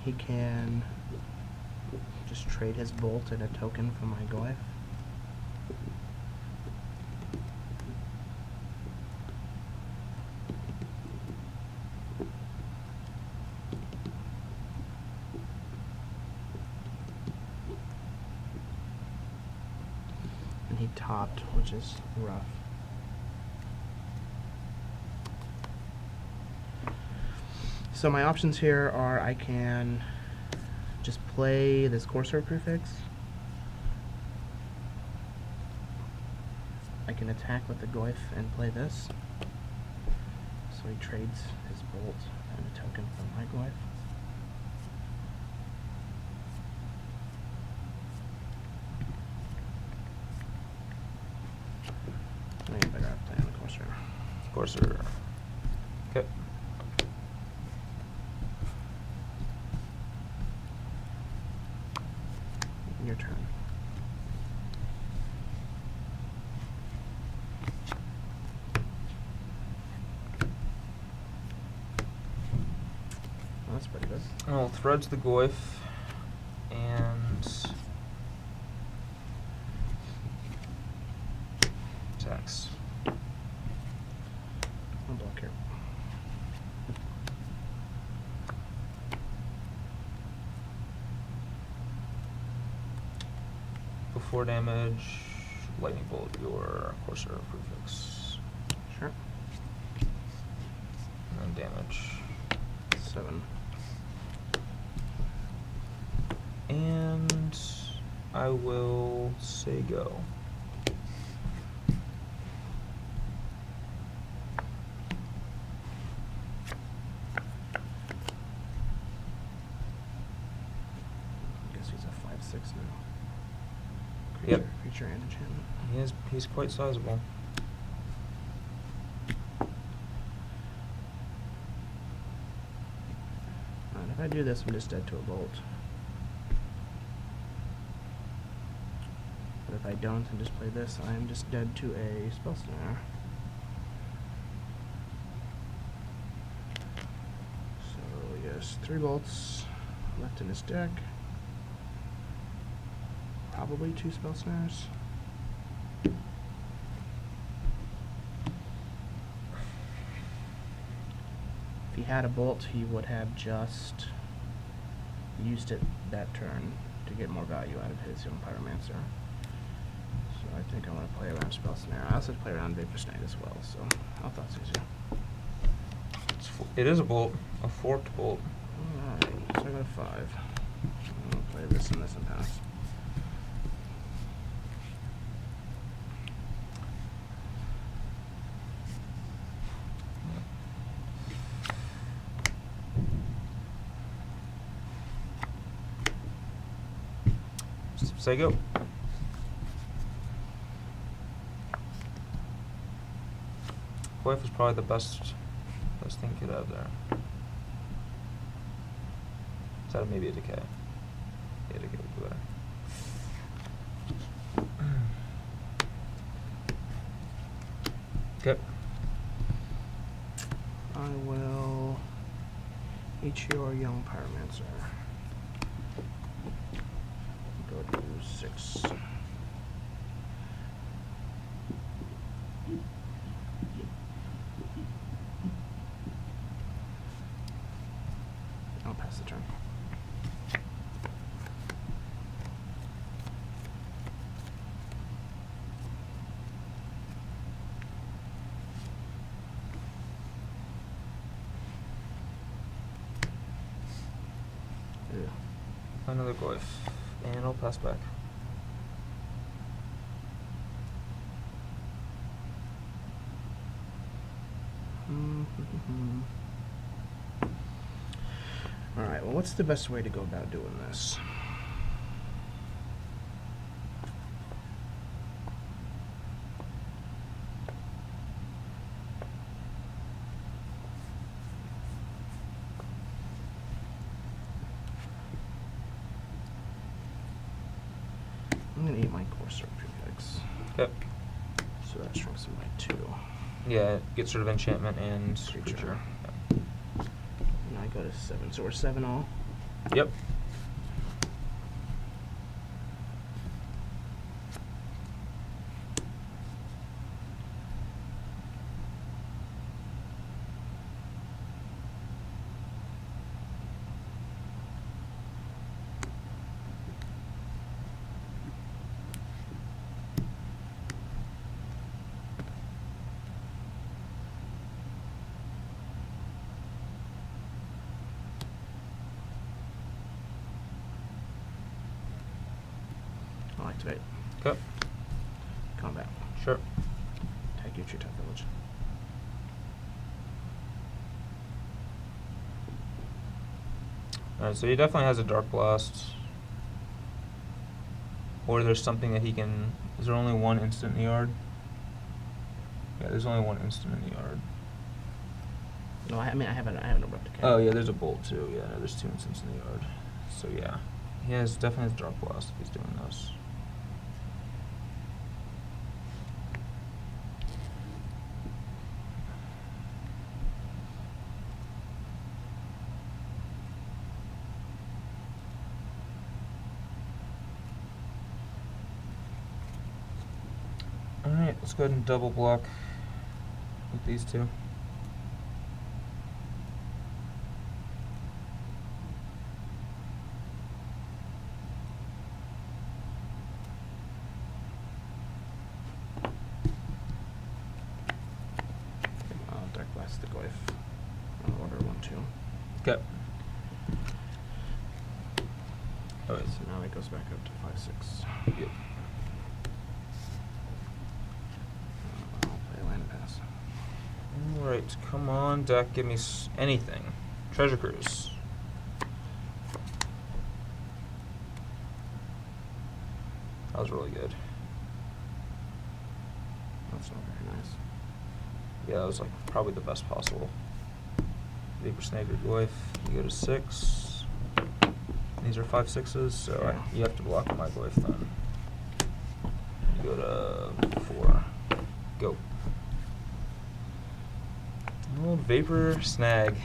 he can just trade his bolt and a token for my glyph. And he topped, which is rough. So my options here are I can just play this Corsair prefix. I can attack with the glyph and play this. So he trades his bolt and a token from my glyph. I think I'm better off playing the Corsair. Corsair. Okay. Your turn. Well, that's pretty good. I'll threads the glyph and attacks. I'll block here. Before damage, lightning bolt your Corsair prefix. Sure. And then damage. 7. And I will say go. I guess he's a 5/6 now. Yep. Creature and enchantment. He's quite sizable. Alright, if I do this, I'm just dead to a bolt. But if I don't and just play this, I'm just dead to a spell snare. So he has 3 bolts left in his deck. Probably 2 spell snares. If he had a bolt, he would have just used it that turn to get more value out of his young pyromancer. So I think I want to play around spell snare. I also play around vapor snake as well, so I'll thoughts easier. It is a bolt, a forked bolt. Alright, so I got a 5. I'll play this and pass. say go. Goyf was probably the best thing you could have there. Is that maybe a decay? Yeah, decay would be better. Okay. I will HER Young Pyromancer. Go to 6. I'll pass the turn. Yeah. Another Goyf. And I'll pass back. Alright, well, what's the best way to go about doing this? I'm gonna eat my Courser prefix. Okay. So that shrinks him by 2. Yeah, get sort of enchantment and Creature. creature. And I go to 7. So we're 7 all. Yep. I'll activate. Okay. Combat. Sure. Tag your true type village. Alright, so he definitely has a Dark Blast. Or there's something that he can... Is there only one instant in the yard? Yeah, there's only one instant in the yard. No, I mean I have an abrupt decay. Oh, yeah, there's a Bolt too. Yeah, no, there's 2 instants in the yard. So, yeah. He definitely has Dark Blast if he's doing this. Alright, let's go ahead and double block with these two. Dark Blast the Goyf. On order 1-2. Okay. Alright, So now it goes back up to 5-6. yep. I'll play a land pass. Alright, come on, deck, give me anything. Treasure Cruise. That was really good. That's not very nice. Yeah, that was like probably the best possible. Vapor Snag or Goyf. You go to 6. These are 5/6s, so Yeah. you have to block my Goyf then. You go to 4. Go. Old Vapor Snag.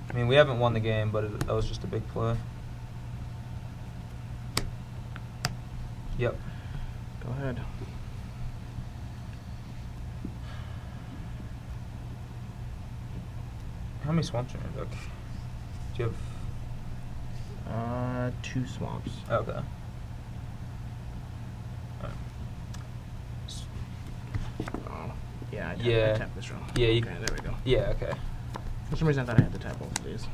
I mean, we haven't won the game, but that was just a big play. Yep. Go ahead. How many swamps are in your deck? Do you have... 2 swamps. Okay. Alright. Oh, yeah, I Yeah. tapped this round. Yeah, you- Okay, there we go. Yeah, okay. For some reason I thought I had to tap both of these.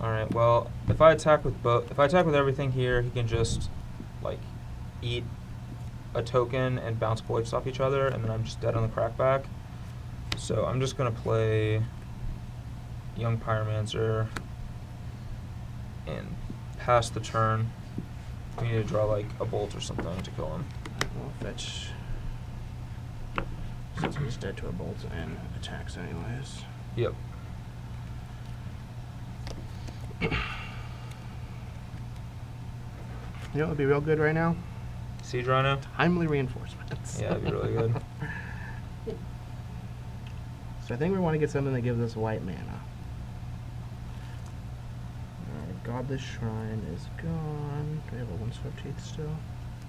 Alright, well, if I attack with everything here, he can just, like, eat a token and bounce Goyfs off each other, and then I'm just dead on the crackback. So I'm just gonna play... Young Pyromancer and pass the turn. We need to draw like a bolt or something to kill him. We'll fetch. Since he's dead to a bolt and attacks anyways. Yep. You know what would be real good right now? Siege Rhino? Timely reinforcements. Yeah, that'd be really good. So I think we want to get something that gives us white mana. Alright, Godless Shrine is gone. Do we have a Windswept Teeth still?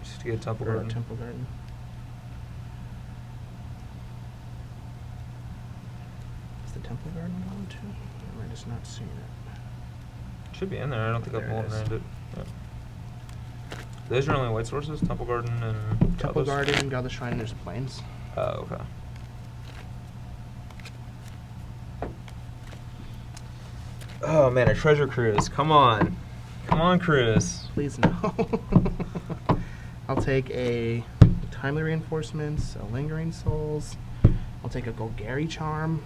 Just to get Temple Or a Garden. Temple Garden. Is the Temple Garden gone too? Or am I just not seeing it? Should be in there. I don't think I've There it mulliganed is. it. Yep. Those are only white sources? Temple Garden and Temple Godless? Garden, Godless Shrine, and there's Plains. Oh, okay. Oh man, a treasure cruise. Come on. Come on, cruise. Please no. I'll take a Timely Reinforcements, a Lingering Souls. I'll take a Golgari Charm.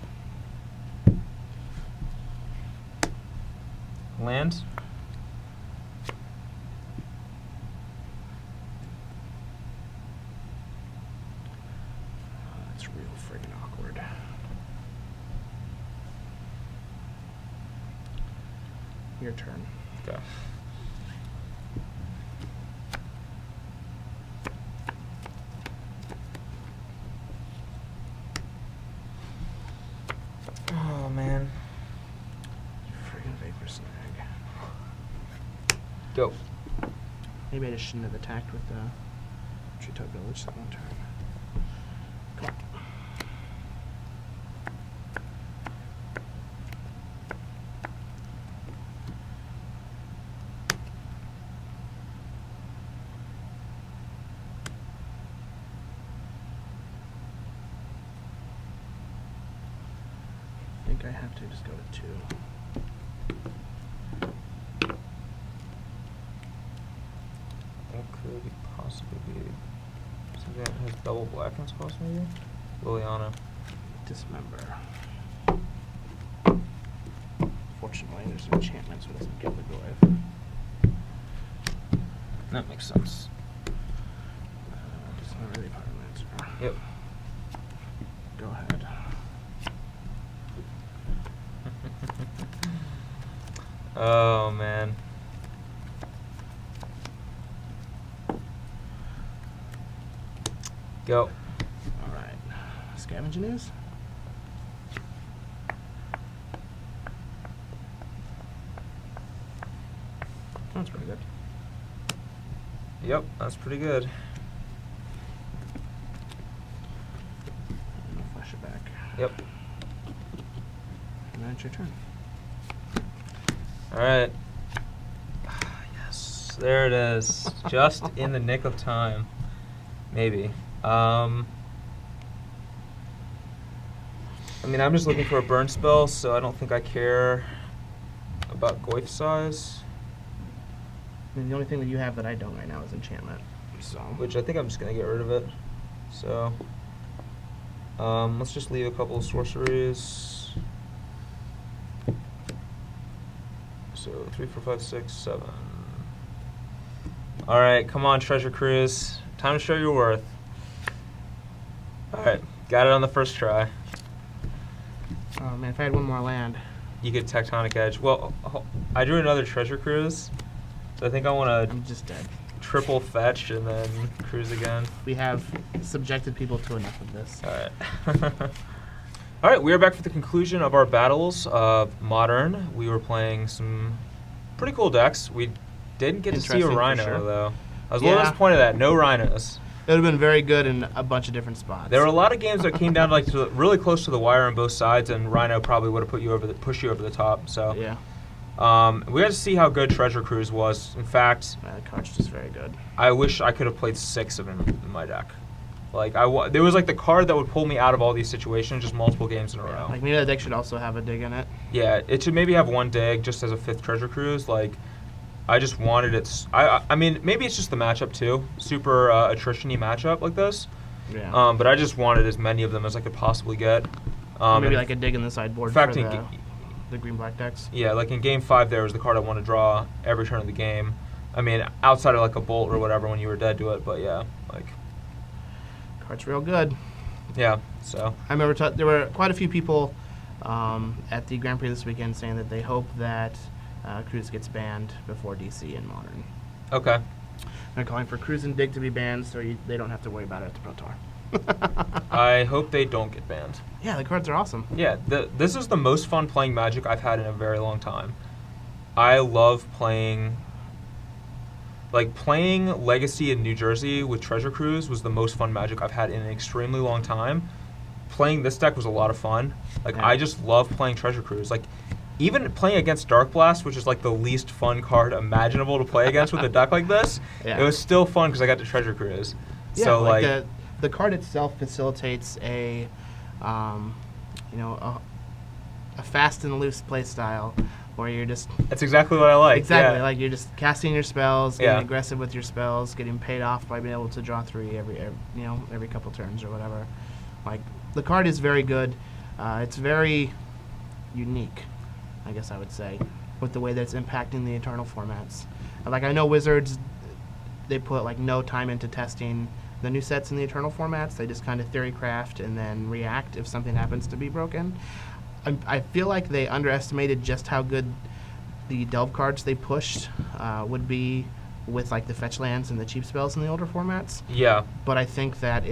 Land? That's real friggin' awkward. Your turn. Okay. Oh man. Friggin' Vapor Snag. Go. Maybe I just shouldn't have attacked with the Treetop Village second turn. Come on. I think I have to just go to 2. What could it possibly be? Something that has double black in cost maybe? Liliana. Dismember. Fortunately, there's an enchantment, so it doesn't kill the Glyph. That makes sense. Dismember the Pyromancer. Yep. Go ahead. Oh man. Go. Alright. Scavenging is? That's pretty good. Yep, that's pretty good. And I'll flash it back. Yep. And then it's your turn. Alright. Yes. There it is. Just in the nick of time. Maybe. I mean, I'm just looking for a burn spell, so I don't think I care about Goyf size. I mean, the only thing that you have that I don't right now is enchantment. So. Which I think I'm just going to get rid of it. So, let's just leave a couple of sorceries. So, 3, 4, 5, 6, 7. Alright, come on, Treasure Cruise. Time to show your worth. Alright, got it on the first try. Oh man, if I had one more land. You get Tectonic Edge. Well, I drew another Treasure Cruise, so I think I want to I'm just dead. triple fetch and then cruise again. We have subjected people to enough of this. Alright. Alright, we are back for the conclusion of our battles of Modern. We were playing some pretty cool decks. We didn't get to see a Interesting for Rhino, sure. though. I was a little Yeah. disappointed at that. No Rhinos. It would have been very good in a bunch of different spots. There were a lot of games that came down like to really close to the wire on both sides, and Rhino probably would have pushed you over the top. So Yeah. we had to see how good Treasure Cruise was. In fact, The card's just very good. I wish I could have played 6 of them in my deck. Like there was like the card that would pull me out of all these situations, just multiple games in a row. Like maybe that deck should also have a dig in it. Yeah, it should maybe have one dig just as a 5th Treasure Cruise. Like, I just wanted it. I mean, maybe it's just the matchup too. Super attrition-y matchup like this. Yeah. But I just wanted as many of them as I could possibly get. Maybe and like a dig in the sideboard. in fact, for in the the green-black decks. Yeah, like in Game 5 there was the card I want to draw every turn of the game. I mean, outside of like a bolt or whatever when you were dead to it, but yeah, like... Card's real good. Yeah, so... I remember there were quite a few people at the Grand Prix this weekend saying that they hope that Cruz gets banned before DC in Modern. Okay. They're calling for Cruz and Dig to be banned so they don't have to worry about it at the Pro Tour. I hope they don't get banned. Yeah, the cards are awesome. Yeah, this is the most fun playing Magic I've had in a very long time. I love playing... Like, playing Legacy in New Jersey with Treasure Cruise was the most fun Magic I've had in an extremely long time. Playing this deck was a lot of fun. Like, Yeah. I just love playing Treasure Cruise. Like, even playing against Dark Blast, which is like the least fun card imaginable to play against with a deck like this, Yeah. it was still fun because I got to Treasure Cruise. Yeah, So, like the card itself facilitates a fast and loose play style where you're just that's exactly what I like. exactly yeah. like you're just casting your spells, getting Yeah. aggressive with your spells, getting paid off by being able to draw 3 every couple turns or whatever. Like the card is very good. It's very unique, I guess I would say, with the way that it's impacting the Eternal formats. Like I know Wizards, they put like no time into testing the new sets in the Eternal formats. They just kind of theory craft and then react if something happens to be broken. I feel like they underestimated just how good the Delve cards they pushed would be with like the fetch lands and the cheap spells in the older formats. Yeah. But I think that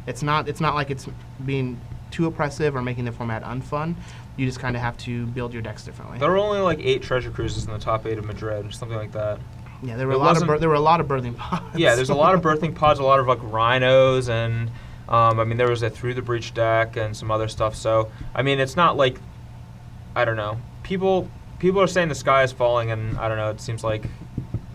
it's not like it's being too oppressive or making the format unfun. You just kind of have to build your decks differently. There were only like 8 Treasure Cruises in the top 8 of Madrid, or something like that. Yeah, there were It a lot wasn't- there were a lot of birthing pods. Yeah, there's a lot of birthing pods, a lot of like rhinos, and I mean there was a Through the Breach deck and some other stuff. So I mean it's not like, I don't know. People are saying the sky is falling, and I don't know. It seems like,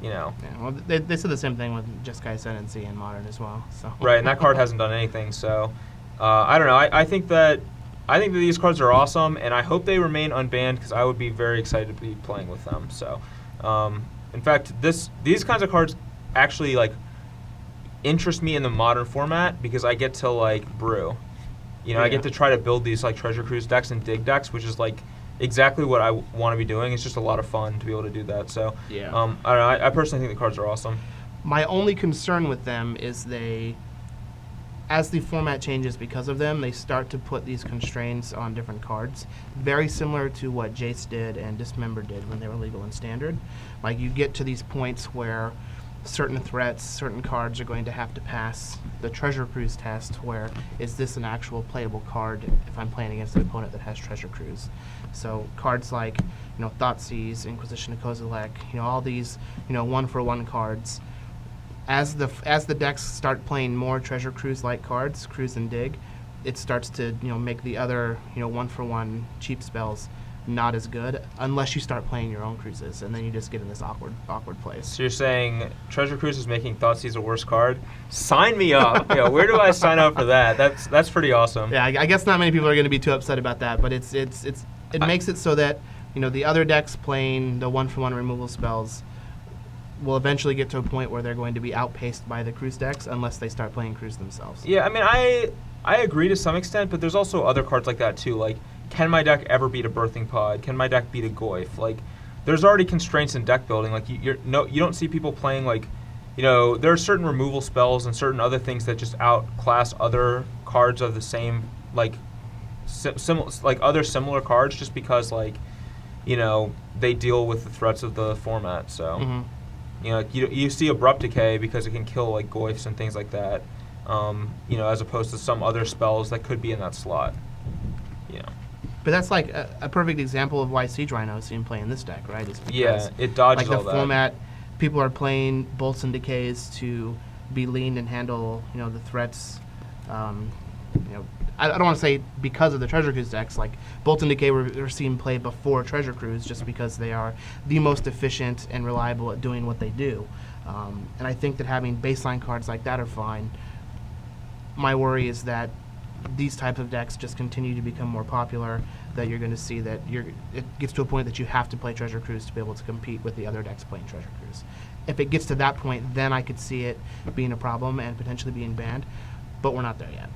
you know. Yeah, well, they said the same thing with Jeskai Ascendancy in Modern as well. So Right, and that card hasn't done anything. So I don't know. I think that these cards are awesome, and I hope they remain unbanned because I would be very excited to be playing with them. So in fact, these kinds of cards actually like interest me in the Modern format because I get to like brew. You know, I get to try to build these like Treasure Cruise decks and Dig decks, which is like exactly what I want to be doing. It's just a lot of fun to be able to do that. So Yeah. I don't know. I personally think the cards are awesome. my only concern with them is as the format changes because of them, they start to put these constraints on different cards. Very similar to what Jace did and Dismember did when they were legal in Standard. Like, you get to these points where certain threats, certain cards are going to have to pass the Treasure Cruise test, where is this an actual playable card if I'm playing against an opponent that has Treasure Cruise. So cards like, Thoughtseize, Inquisition of Kozilek, all these, 1-for-1 cards. As the decks start playing more Treasure Cruise-like cards, Cruise and Dig, it starts to make the other 1-for-1 cheap spells not as good unless you start playing your own cruises, and then you just get in this awkward place. So you're saying Treasure Cruise is making Thoughtseize a worse card? Sign me up. Where do I sign up for that? That's pretty awesome. Yeah, I guess not many people are going to be too upset about that, but it makes it so that the other decks playing the 1-for-1 removal spells will eventually get to a point where they're going to be outpaced by the cruise decks unless they start playing cruise themselves. Yeah, I mean, I agree to some extent, but there's also other cards like that too. Like, can my deck ever beat a Birthing Pod? Can my deck beat a Goyf? Like, there's already constraints in deck building. Like, you don't see people playing like, there are certain removal spells and certain other things that just outclass other cards of the same like other similar cards just because they deal with the threats of the format. So. Mm-hmm. You see Abrupt Decay because it can kill like Goyfs and things like that, as opposed to some other spells that could be in that slot. But that's like a perfect example of why Siege Rhino is seen playing this deck, right? Is because, it dodges like all the that. format, people are playing Bolts and Decays to be lean and handle the threats. I don't want to say because of the Treasure Cruise decks, like Bolt and Decay were seen play before Treasure Cruise just because they are the most efficient and reliable at doing what they do. And I think that having baseline cards like that are fine. My worry is that these types of decks just continue to become more popular, that you're going to see that it gets to a point that you have to play Treasure Cruise to be able to compete with the other decks playing Treasure Cruise. If it gets to that point, then I could see it being a problem and potentially being banned, but we're not there yet.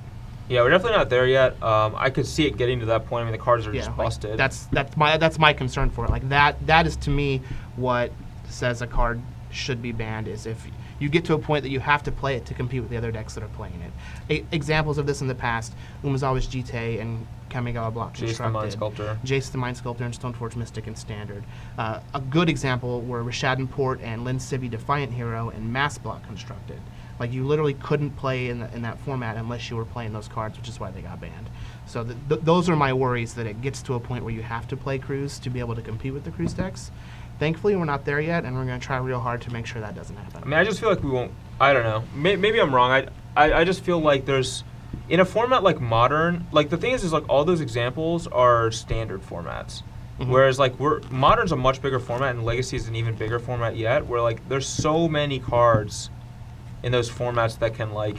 Yeah, we're definitely not there yet. I could see it getting to that point. I mean, the cards are just like, busted. that's my concern for it. Like that is to me what says a card should be banned, is if you get to a point that you have to play it to compete with the other decks that are playing it. Examples of this in the past: Umezawa's Jite and Kamigawa Block Jace the Constructed. Mind Sculptor. Jace the Mind Sculptor and Stoneforge Mystic in Standard. A good example were Rishadan Port and Lin Civi Defiant Hero and Mass Block Constructed. Like, you literally couldn't play in that format unless you were playing those cards, which is why they got banned. So those are my worries, that it gets to a point where you have to play Cruise to be able to compete with the Cruise decks. Thankfully, we're not there yet, and we're going to try real hard to make sure that doesn't happen. I mean, I just feel like we won't. I don't know. Maybe I'm wrong. I just feel like there's, in a format like Modern, like the thing is like all those examples are standard formats. Mm-hmm. Whereas like Modern's a much bigger format, and Legacy is an even bigger format yet. Where like there's so many cards in those formats that can like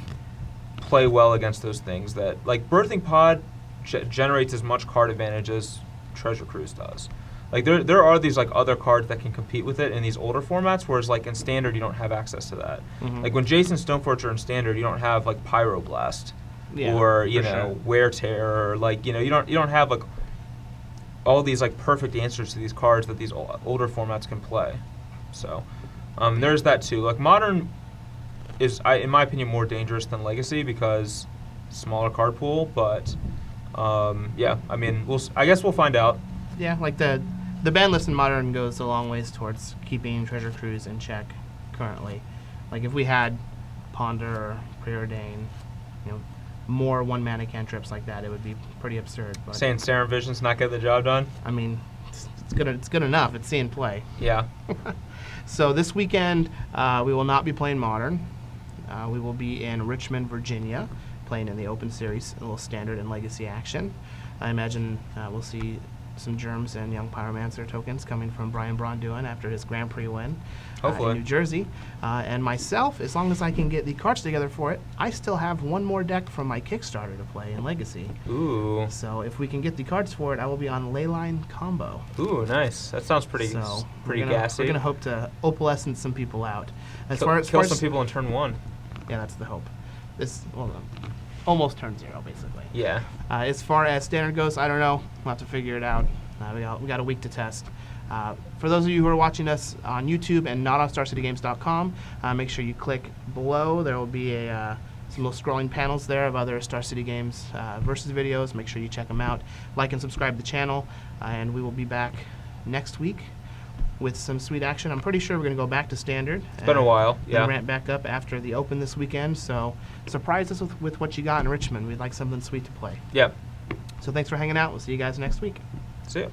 play well against those things, that like Birthing Pod generates as much card advantage as Treasure Cruise does. Like there are these like other cards that can compete with it in these older formats, whereas like in Standard you don't have access to that. Mm-hmm. Like when Jason Stoneforge are in Standard, you don't have like Pyroblast or Wear Tear, or like you don't have like all these like perfect answers to these cards that these older formats can play. So there's that too. Like Modern is, in my opinion, more dangerous than Legacy because smaller card pool. But yeah, I mean, I guess we'll find out. Yeah, like the ban list in Modern goes a long ways towards keeping Treasure Cruise in check currently. Like if we had Ponder or Preordain, more one-mana cantrips like that, it would be pretty absurd. But Saying Serum Vision's not getting the job done? I mean, it's good enough. It's seeing play. Yeah. So this weekend, we will not be playing Modern. We will be in Richmond, Virginia, playing in the Open Series, a little Standard and Legacy action. I imagine we'll see some Germs and Young Pyromancer tokens coming from Braun-Duin after his Grand Prix win Hopefully. in New Jersey. And myself, as long as I can get the cards together for it, I still have one more deck from my Kickstarter to play in Legacy. Ooh. So if we can get the cards for it, I will be on Leyline Combo. Ooh, nice. That sounds pretty So pretty we're gonna, gassy. We're going to hope to opalescence some people out. Kill some people in turn 1. Yeah, that's the hope. Almost turn 0, basically. Yeah. As far as Standard goes, I don't know. We'll have to figure it out. We got a week to test. For those of you who are watching us on YouTube and not on StarCityGames.com, make sure you click below. There will be some little scrolling panels there of other Star City Games versus videos. Make sure you check them out. Like and subscribe to the channel, and we will be back next week with some sweet action. I'm pretty sure we're going to go back to Standard. It's been a while, yeah. Ramp back up after the Open this weekend, so surprise us with what you got in Richmond. We'd like something sweet to play. Yep. So thanks for hanging out. We'll see you guys next week. See ya.